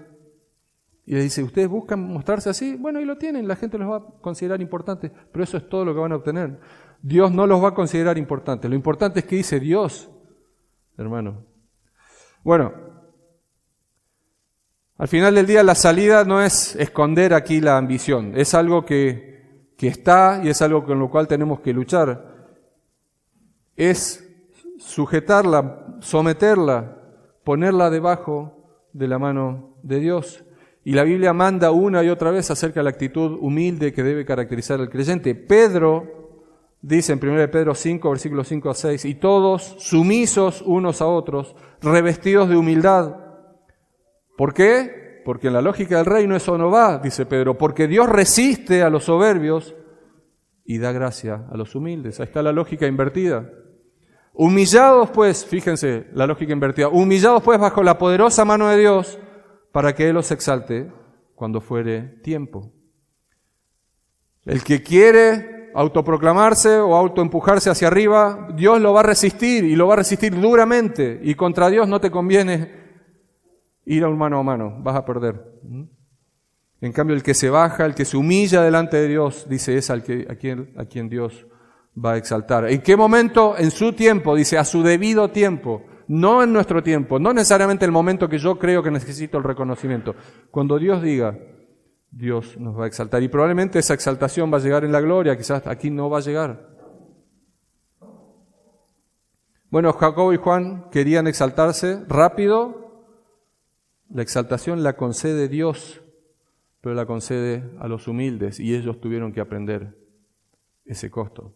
Y les dice, ¿ustedes buscan mostrarse así? Bueno, ahí lo tienen, la gente los va a considerar importantes, pero eso es todo lo que van a obtener. Dios no los va a considerar importantes. Lo importante es que dice Dios, hermano. Bueno, al final del día la salida no es esconder aquí la ambición, es algo que que está y es algo con lo cual tenemos que luchar, es sujetarla, someterla, ponerla debajo de la mano de Dios. Y la Biblia manda una y otra vez acerca de la actitud humilde que debe caracterizar al creyente. Pedro dice en 1 Pedro 5, versículos 5 a 6, y todos sumisos unos a otros, revestidos de humildad. ¿Por qué? Porque en la lógica del reino eso no va, dice Pedro, porque Dios resiste a los soberbios y da gracia a los humildes. Ahí está la lógica invertida. Humillados pues, fíjense la lógica invertida, humillados pues bajo la poderosa mano de Dios, para que Él los exalte cuando fuere tiempo. El que quiere autoproclamarse o autoempujarse hacia arriba, Dios lo va a resistir y lo va a resistir duramente. Y contra Dios no te conviene ir a un mano a mano, vas a perder. En cambio, el que se baja, el que se humilla delante de Dios, dice, es a quien Dios va a exaltar. ¿En qué momento? En su tiempo, dice, a su debido tiempo. No en nuestro tiempo, no necesariamente el momento que yo creo que necesito el reconocimiento. Cuando Dios diga, Dios nos va a exaltar. Y probablemente esa exaltación va a llegar en la gloria, quizás aquí no va a llegar. Bueno, Jacobo y Juan querían exaltarse rápido. La exaltación la concede Dios, pero la concede a los humildes y ellos tuvieron que aprender ese costo.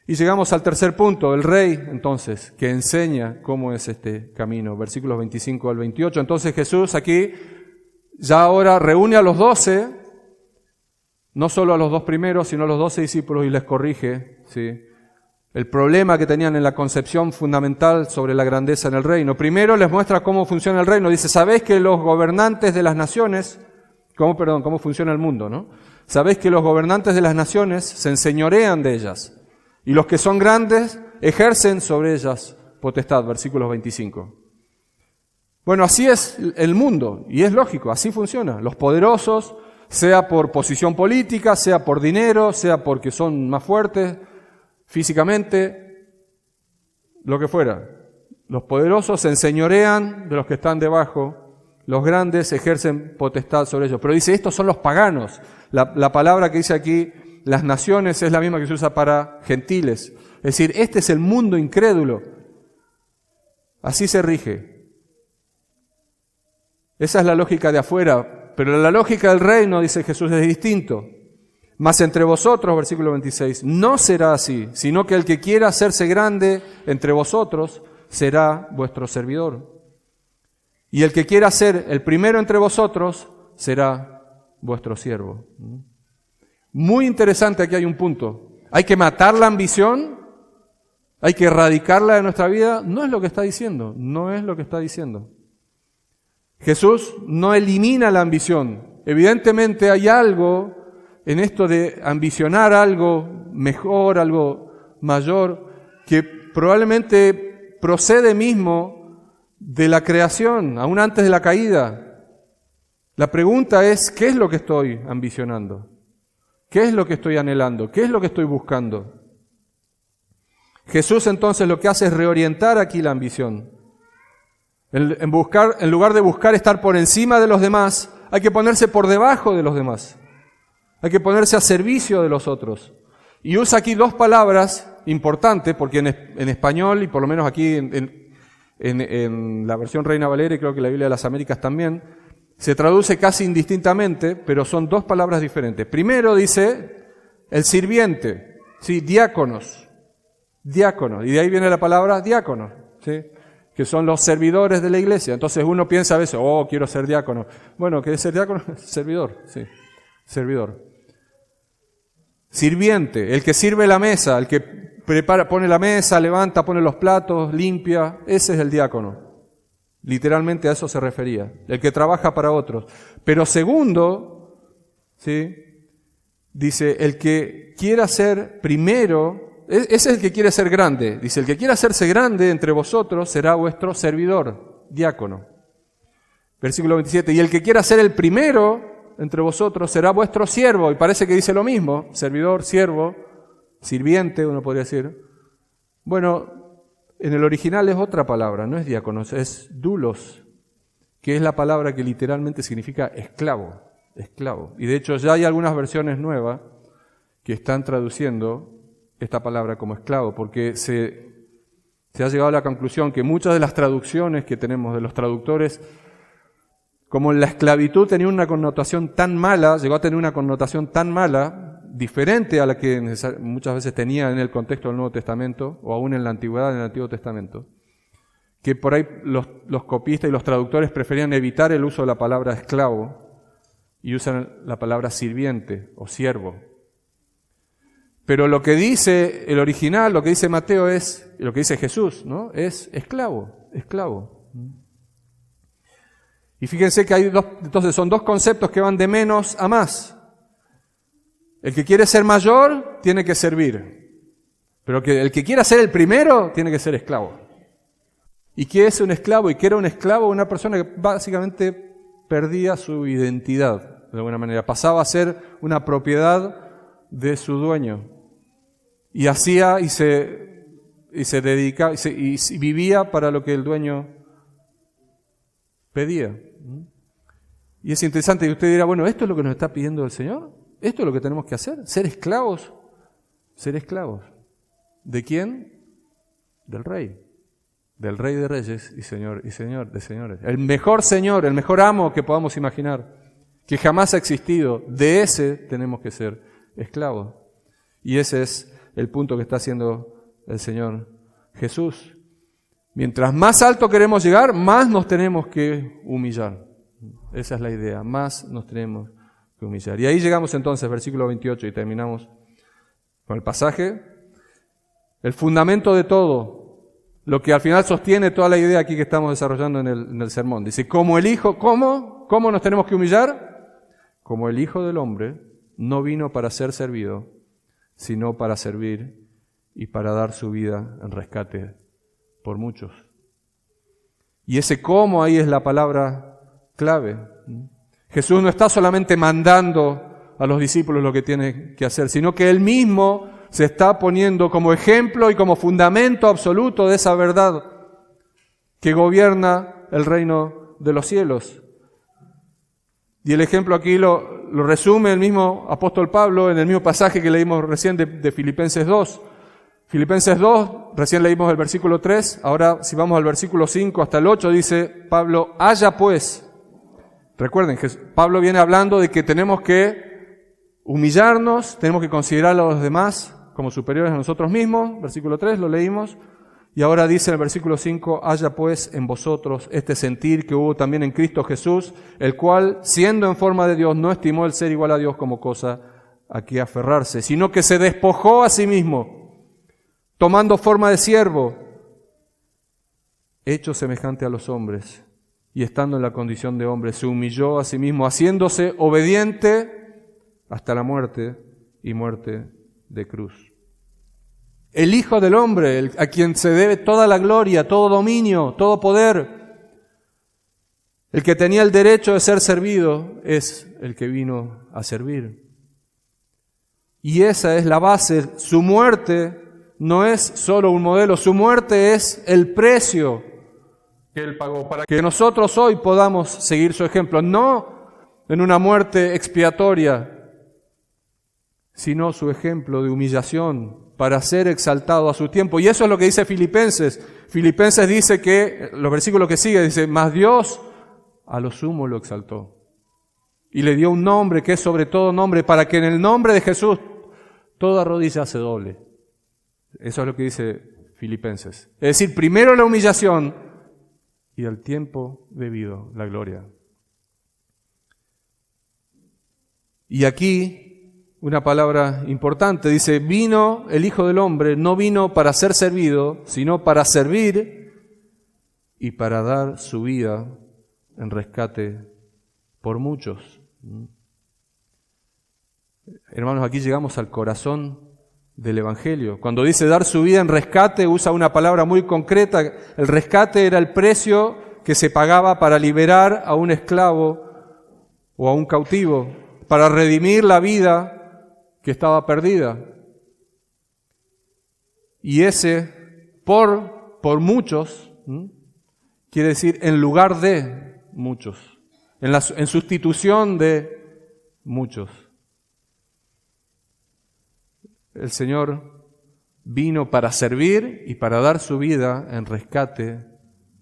Y llegamos al tercer punto, el rey, entonces, que enseña cómo es este camino. Versículos 25 al 28. Entonces Jesús aquí ya ahora reúne a los 12, no solo a los 2 primeros, sino a los 12 discípulos y les corrige, ¿sí?, el problema que tenían en la concepción fundamental sobre la grandeza en el reino. Primero les muestra cómo funciona el reino. Dice, ¿sabéis que los gobernantes de las naciones, cómo funciona el mundo, ¿no? Sabéis que los gobernantes de las naciones se enseñorean de ellas. Y los que son grandes ejercen sobre ellas potestad, versículos 25. Bueno, así es el mundo, y es lógico, así funciona. Los poderosos, sea por posición política, sea por dinero, sea porque son más fuertes físicamente, lo que fuera. Los poderosos se enseñorean de los que están debajo, los grandes ejercen potestad sobre ellos. Pero dice, estos son los paganos. La palabra que dice aquí, las naciones, es la misma que se usa para gentiles. Es decir, este es el mundo incrédulo. Así se rige. Esa es la lógica de afuera, pero la lógica del reino, dice Jesús, es distinto. Mas entre vosotros, versículo 26, no será así, sino que el que quiera hacerse grande entre vosotros será vuestro servidor. Y el que quiera ser el primero entre vosotros será vuestro siervo. Muy interesante, aquí hay un punto. Hay que matar la ambición, hay que erradicarla de nuestra vida. No es lo que está diciendo, no es lo que está diciendo. Jesús no elimina la ambición. Evidentemente hay algo en esto de ambicionar algo mejor, algo mayor, que probablemente procede mismo de la creación, aún antes de la caída. La pregunta es, ¿qué es lo que estoy ambicionando? ¿Qué es lo que estoy anhelando? ¿Qué es lo que estoy buscando? Jesús entonces lo que hace es reorientar aquí la ambición. En lugar de buscar estar por encima de los demás, hay que ponerse por debajo de los demás. Hay que ponerse a servicio de los otros. Y usa aquí 2 palabras importantes, porque en español, y por lo menos aquí en la versión Reina Valera, y creo que la Biblia de las Américas también, se traduce casi indistintamente, pero son 2 palabras diferentes. Primero dice el sirviente, ¿sí? Diáconos, y de ahí viene la palabra diácono, ¿sí?, que son los servidores de la iglesia. Entonces uno piensa a veces, quiero ser diácono. Bueno, ¿qué es ser diácono? Servidor, sí, servidor. Sirviente, el que sirve la mesa, el que prepara, pone la mesa, levanta, pone los platos, limpia, ese es el diácono. Literalmente a eso se refería, el que trabaja para otros. Pero segundo, ¿sí?, dice, el que quiera ser primero, ese es el que quiere ser grande. Dice, el que quiera hacerse grande entre vosotros será vuestro servidor, diácono. Versículo 27, y el que quiera ser el primero entre vosotros será vuestro siervo. Y parece que dice lo mismo, servidor, siervo, sirviente, uno podría decir. Bueno, en el original es otra palabra, no es diáconos, es doulos, que es la palabra que literalmente significa esclavo. Y de hecho ya hay algunas versiones nuevas que están traduciendo esta palabra como esclavo, porque se ha llegado a la conclusión que muchas de las traducciones que tenemos de los traductores, como la esclavitud tenía una connotación tan mala, llegó a tener una connotación tan mala, diferente a la que muchas veces tenía en el contexto del Nuevo Testamento, o aún en la Antigüedad, en el Antiguo Testamento, que por ahí los copistas y los traductores preferían evitar el uso de la palabra esclavo y usan la palabra sirviente o siervo. Pero lo que dice el original, lo que dice Mateo lo que dice Jesús, ¿no? Es esclavo, esclavo. Y fíjense que entonces son dos conceptos que van de menos a más. El que quiere ser mayor tiene que servir, pero el que quiera ser el primero tiene que ser esclavo. ¿Y qué es un esclavo? ¿Y qué era un esclavo? Una persona que básicamente perdía su identidad, de alguna manera. Pasaba a ser una propiedad de su dueño. Y hacía y se dedicaba y vivía para lo que el dueño pedía. Y es interesante, y usted dirá, bueno, ¿esto es lo que nos está pidiendo el Señor? ¿Esto es lo que tenemos que hacer? ¿Ser esclavos? ¿Ser esclavos? ¿De quién? Del Rey. Del Rey de Reyes y Señor de Señores. El mejor Señor, el mejor amo que podamos imaginar, que jamás ha existido. De ese tenemos que ser esclavos. Y ese es el punto que está haciendo el Señor Jesús. Mientras más alto queremos llegar, más nos tenemos que humillar. Esa es la idea, más nos tenemos que humillar. Y ahí llegamos entonces, versículo 28, y terminamos con el pasaje. El fundamento de todo, lo que al final sostiene toda la idea aquí que estamos desarrollando en el sermón. Dice, como el Hijo, ¿cómo nos tenemos que humillar? Como el Hijo del Hombre no vino para ser servido, sino para servir y para dar su vida en rescate por muchos. Y ese cómo ahí es la palabra clave. Jesús no está solamente mandando a los discípulos lo que tienen que hacer, sino que Él mismo se está poniendo como ejemplo y como fundamento absoluto de esa verdad que gobierna el reino de los cielos. Y el ejemplo aquí lo resume el mismo apóstol Pablo en el mismo pasaje que leímos recién de Filipenses 2. Filipenses 2, recién leímos el versículo 3, ahora si vamos al versículo 5 hasta el 8, dice Pablo, haya pues. Recuerden que Pablo viene hablando de que tenemos que humillarnos, tenemos que considerar a los demás como superiores a nosotros mismos. Versículo 3 lo leímos. Y ahora dice en el versículo 5, haya pues en vosotros este sentir que hubo también en Cristo Jesús, el cual, siendo en forma de Dios, no estimó el ser igual a Dios como cosa a que aferrarse, sino que se despojó a sí mismo, tomando forma de siervo, hecho semejante a los hombres, y estando en la condición de hombre, se humilló a sí mismo, haciéndose obediente hasta la muerte y muerte de cruz. El Hijo del Hombre, a quien se debe toda la gloria, todo dominio, todo poder, el que tenía el derecho de ser servido, es el que vino a servir. Y esa es la base. Su muerte no es solo un modelo, su muerte es el precio que Él pagó para que nosotros hoy podamos seguir su ejemplo. No en una muerte expiatoria, sino su ejemplo de humillación para ser exaltado a su tiempo. Y eso es lo que dice Filipenses. Filipenses dice que, los versículos que siguen, dice, mas Dios a lo sumo lo exaltó. Y le dio un nombre que es sobre todo nombre, para que en el nombre de Jesús toda rodilla se doble. Eso es lo que dice Filipenses. Es decir, primero la humillación y al tiempo debido la gloria. Y aquí una palabra importante, dice, vino el Hijo del Hombre, no vino para ser servido, sino para servir y para dar su vida en rescate por muchos. Hermanos, aquí llegamos al corazón del Evangelio. Cuando dice dar su vida en rescate, usa una palabra muy concreta. El rescate era el precio que se pagaba para liberar a un esclavo o a un cautivo, para redimir la vida que estaba perdida. Y ese por muchos, quiere decir en lugar de muchos, en sustitución de muchos. el Señor vino para servir y para dar su vida en rescate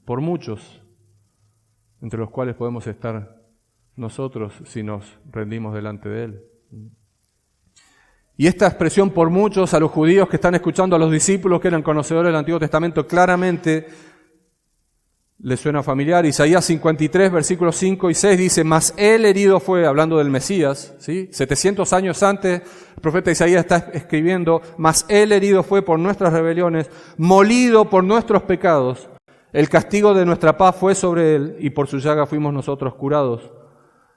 por muchos, entre los cuales podemos estar nosotros si nos rendimos delante de Él. Y esta expresión por muchos, a los judíos que están escuchando, a los discípulos que eran conocedores del Antiguo Testamento, claramente les suena familiar. Isaías 53, versículos 5 y 6 dice: mas Él herido fue, hablando del Mesías, ¿sí? 700 años antes, el profeta Isaías está escribiendo: mas Él herido fue por nuestras rebeliones, molido por nuestros pecados. El castigo de nuestra paz fue sobre Él, y por su llaga fuimos nosotros curados.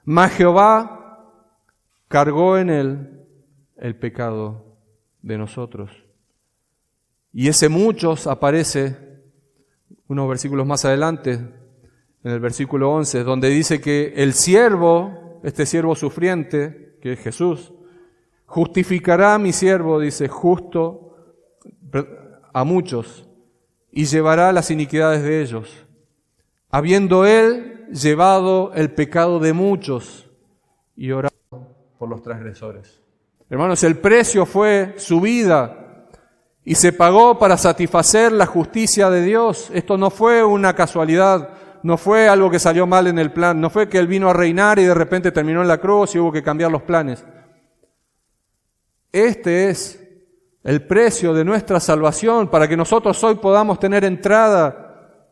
Mas Jehová cargó en Él el pecado de nosotros. Y ese muchos aparece unos versículos más adelante, en el versículo 11, donde dice que el siervo, este siervo sufriente, que es Jesús, justificará a mi siervo, dice, justo a muchos, y llevará las iniquidades de ellos, habiendo Él llevado el pecado de muchos y orado por los transgresores. Hermanos, el precio fue su vida y se pagó para satisfacer la justicia de Dios. Esto no fue una casualidad, no fue algo que salió mal en el plan, no fue que Él vino a reinar y de repente terminó en la cruz y hubo que cambiar los planes. Este es el precio de nuestra salvación para que nosotros hoy podamos tener entrada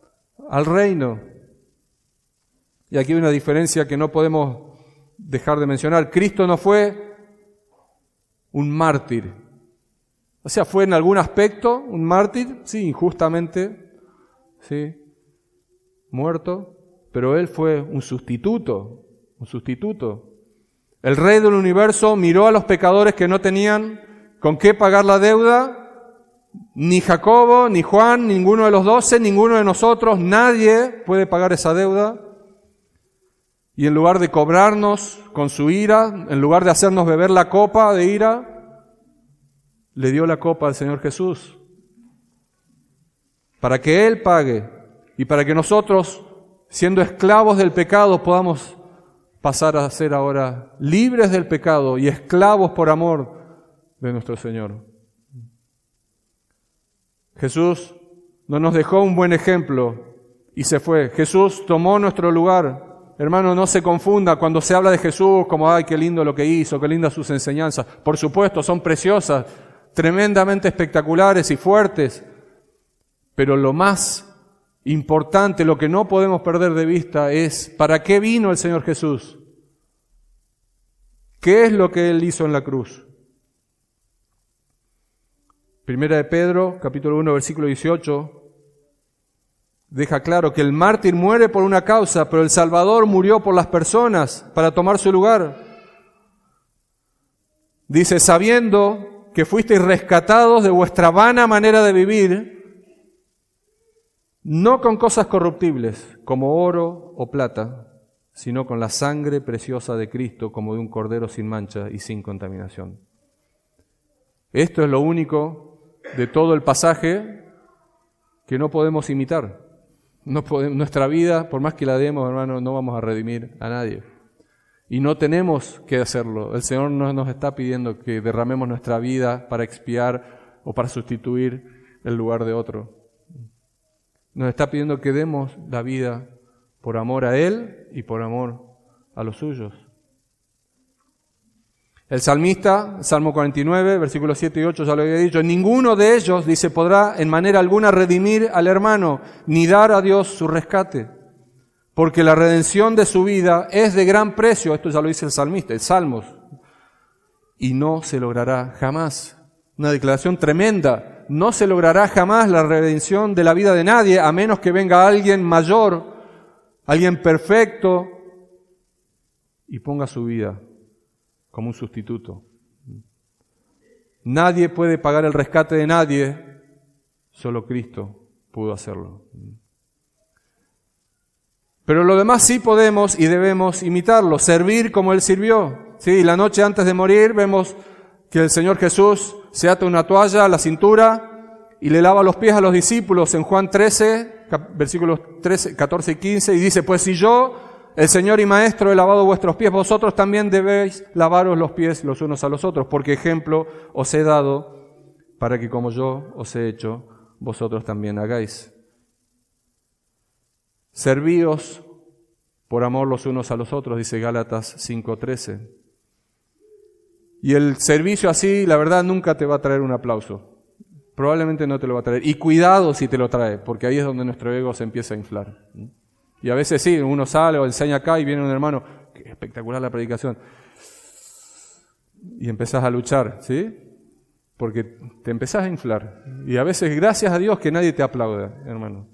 al reino. Y aquí hay una diferencia que no podemos dejar de mencionar. Cristo no fue un mártir. O sea, fue en algún aspecto un mártir, sí, injustamente, sí, muerto, pero Él fue un sustituto. El Rey del universo miró a los pecadores que no tenían con qué pagar la deuda, ni Jacobo, ni Juan, ninguno de los 12, ninguno de nosotros, nadie puede pagar esa deuda. Y en lugar de cobrarnos con su ira, en lugar de hacernos beber la copa de ira, le dio la copa al Señor Jesús para que Él pague y para que nosotros, siendo esclavos del pecado, podamos pasar a ser ahora libres del pecado y esclavos por amor de nuestro Señor. Jesús no nos dejó un buen ejemplo y se fue. Jesús tomó nuestro lugar. Hermano, no se confunda cuando se habla de Jesús como, ay, qué lindo lo que hizo, qué lindas sus enseñanzas. Por supuesto, son preciosas, tremendamente espectaculares y fuertes. Pero lo más importante, lo que no podemos perder de vista es, ¿para qué vino el Señor Jesús? ¿Qué es lo que Él hizo en la cruz? Primera de Pedro, capítulo 1, versículo 18, deja claro que el mártir muere por una causa, pero el Salvador murió por las personas para tomar su lugar. Dice, sabiendo que fuisteis rescatados de vuestra vana manera de vivir, no con cosas corruptibles, como oro o plata, sino con la sangre preciosa de Cristo, como de un cordero sin mancha y sin contaminación. Esto es lo único de todo el pasaje que no podemos imitar. Nuestra vida, por más que la demos, hermano, no vamos a redimir a nadie. Y no tenemos que hacerlo. El Señor no nos está pidiendo que derramemos nuestra vida para expiar o para sustituir el lugar de otro. Nos está pidiendo que demos la vida por amor a Él y por amor a los suyos. El salmista, Salmo 49, versículos 7 y 8, ya lo había dicho, ninguno de ellos, dice, podrá en manera alguna redimir al hermano, ni dar a Dios su rescate, porque la redención de su vida es de gran precio, esto ya lo dice el salmista, el Salmos, y no se logrará jamás. Una declaración tremenda, no se logrará jamás la redención de la vida de nadie, a menos que venga alguien mayor, alguien perfecto, y ponga su vida como un sustituto. Nadie puede pagar el rescate de nadie, solo Cristo pudo hacerlo. Pero lo demás sí podemos y debemos imitarlo, servir como Él sirvió. Sí, la noche antes de morir vemos que el Señor Jesús se ata una toalla a la cintura y le lava los pies a los discípulos en Juan 13, versículos 14 y 15, y dice, pues si yo, el Señor y Maestro, he lavado vuestros pies, vosotros también debéis lavaros los pies los unos a los otros, porque ejemplo os he dado para que como yo os he hecho, vosotros también hagáis. Servíos por amor los unos a los otros, dice Gálatas 5:13. Y el servicio así, la verdad, nunca te va a traer un aplauso. Probablemente no te lo va a traer. Y cuidado si te lo trae, porque ahí es donde nuestro ego se empieza a inflar. Y a veces sí, uno sale o enseña acá y viene un hermano, qué espectacular la predicación. Y empezás a luchar, ¿sí? Porque te empezás a inflar. Y a veces, gracias a Dios, que nadie te aplauda, hermano.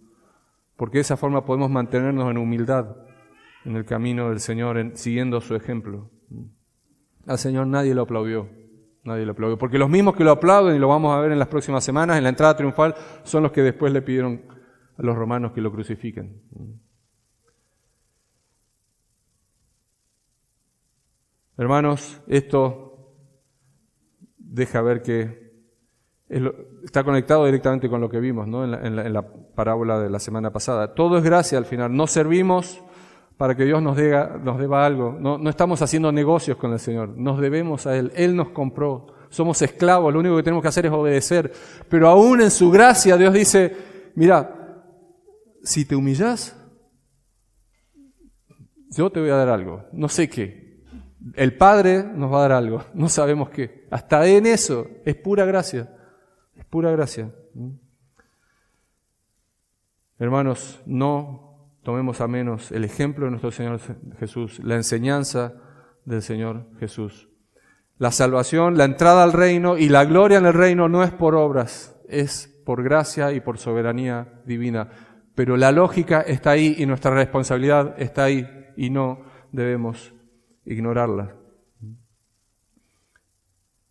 Porque de esa forma podemos mantenernos en humildad en el camino del Señor, siguiendo su ejemplo. Al Señor nadie lo aplaudió. Nadie lo aplaudió. Porque los mismos que lo aplauden, y lo vamos a ver en las próximas semanas, en la entrada triunfal, son los que después le pidieron a los romanos que lo crucifiquen. Hermanos, esto deja ver que está conectado directamente con lo que vimos, ¿no? en la parábola de la semana pasada. Todo es gracia al final. No servimos para que Dios nos deba algo. No estamos haciendo negocios con el Señor. Nos debemos a Él. Él nos compró. Somos esclavos. Lo único que tenemos que hacer es obedecer. Pero aún en su gracia Dios dice, mira, si te humillas, yo te voy a dar algo. No sé qué. El Padre nos va a dar algo. No sabemos qué. Hasta en eso es pura gracia. Es pura gracia. Hermanos, no tomemos a menos el ejemplo de nuestro Señor Jesús, la enseñanza del Señor Jesús. La salvación, la entrada al reino y la gloria en el reino no es por obras, es por gracia y por soberanía divina. Pero la lógica está ahí y nuestra responsabilidad está ahí y no debemos ignorarla.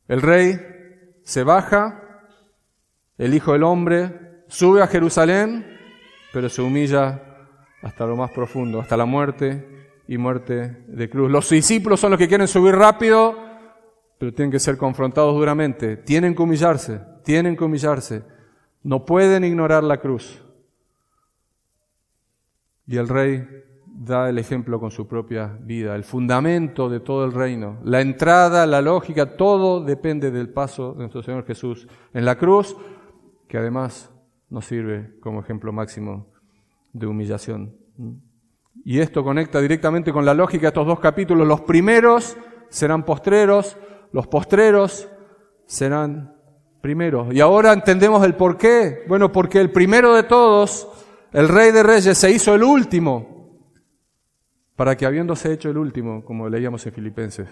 El rey se baja, el Hijo del Hombre sube a Jerusalén, pero se humilla hasta lo más profundo, hasta la muerte y muerte de cruz. Los discípulos son los que quieren subir rápido, pero tienen que ser confrontados duramente. Tienen que humillarse, tienen que humillarse. No pueden ignorar la cruz. Y el Rey da el ejemplo con su propia vida, el fundamento de todo el reino. La entrada, la lógica, todo depende del paso de nuestro Señor Jesús en la cruz, que además nos sirve como ejemplo máximo de humillación. Y esto conecta directamente con la lógica de estos dos capítulos. Los primeros serán postreros, los postreros serán primeros. Y ahora entendemos el por qué. Bueno, porque el primero de todos, el Rey de Reyes, se hizo el último, para que habiéndose hecho el último, como leíamos en Filipenses,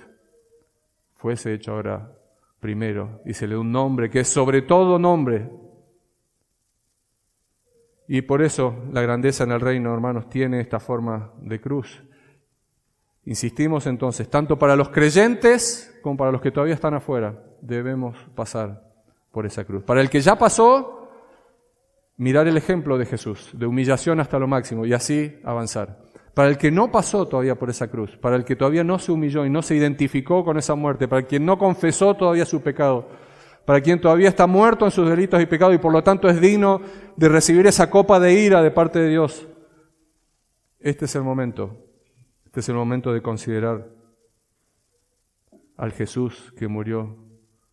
fuese hecho ahora primero. Y se le da un nombre que es sobre todo nombre. Y por eso la grandeza en el reino, hermanos, tiene esta forma de cruz. Insistimos entonces, tanto para los creyentes como para los que todavía están afuera, debemos pasar por esa cruz. Para el que ya pasó, mirar el ejemplo de Jesús, de humillación hasta lo máximo, y así avanzar. Para el que no pasó todavía por esa cruz, para el que todavía no se humilló y no se identificó con esa muerte, para el que no confesó todavía su pecado, para quien todavía está muerto en sus delitos y pecados y por lo tanto es digno de recibir esa copa de ira de parte de Dios. Este es el momento de considerar al Jesús que murió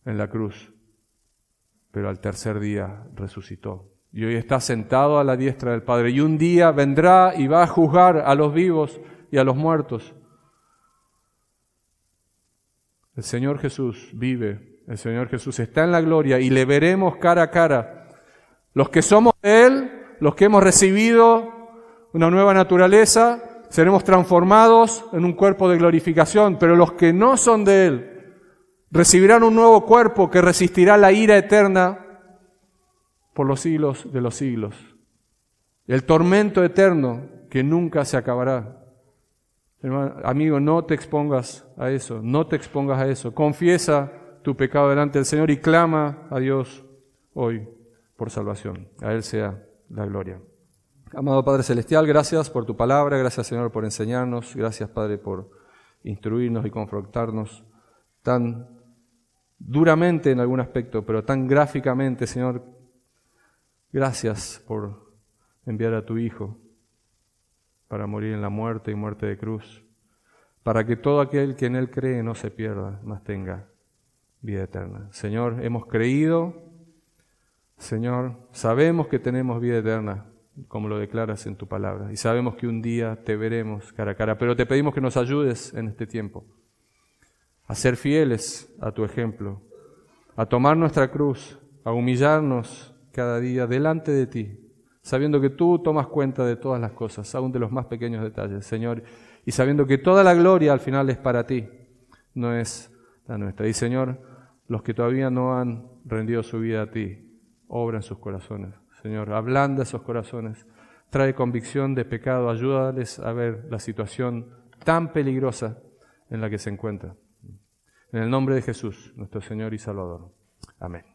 en la cruz, pero al tercer día resucitó. Y hoy está sentado a la diestra del Padre. Y un día vendrá y va a juzgar a los vivos y a los muertos. El Señor Jesús vive. El Señor Jesús está en la gloria y le veremos cara a cara. Los que somos de Él, los que hemos recibido una nueva naturaleza, seremos transformados en un cuerpo de glorificación. Pero los que no son de Él, recibirán un nuevo cuerpo que resistirá la ira eterna por los siglos de los siglos. El tormento eterno que nunca se acabará. Hermano, amigo, no te expongas a eso, no te expongas a eso. Confiesa tu pecado delante del Señor y clama a Dios hoy por salvación. A Él sea la gloria. Amado Padre Celestial, gracias por tu palabra, gracias Señor por enseñarnos, gracias Padre por instruirnos y confrontarnos tan duramente en algún aspecto, pero tan gráficamente, Señor. Gracias por enviar a tu Hijo para morir en la muerte y muerte de cruz, para que todo aquel que en Él cree no se pierda, mas tenga vida eterna. Señor, hemos creído, Señor, sabemos que tenemos vida eterna, como lo declaras en tu palabra, y sabemos que un día te veremos cara a cara, pero te pedimos que nos ayudes en este tiempo a ser fieles a tu ejemplo, a tomar nuestra cruz, a humillarnos cada día delante de ti, sabiendo que tú tomas cuenta de todas las cosas, aún de los más pequeños detalles, Señor, y sabiendo que toda la gloria al final es para ti, no es la nuestra. Y Señor, los que todavía no han rendido su vida a ti, obra en sus corazones. Señor, ablanda esos corazones, trae convicción de pecado, ayúdales a ver la situación tan peligrosa en la que se encuentran. En el nombre de Jesús, nuestro Señor y Salvador. Amén.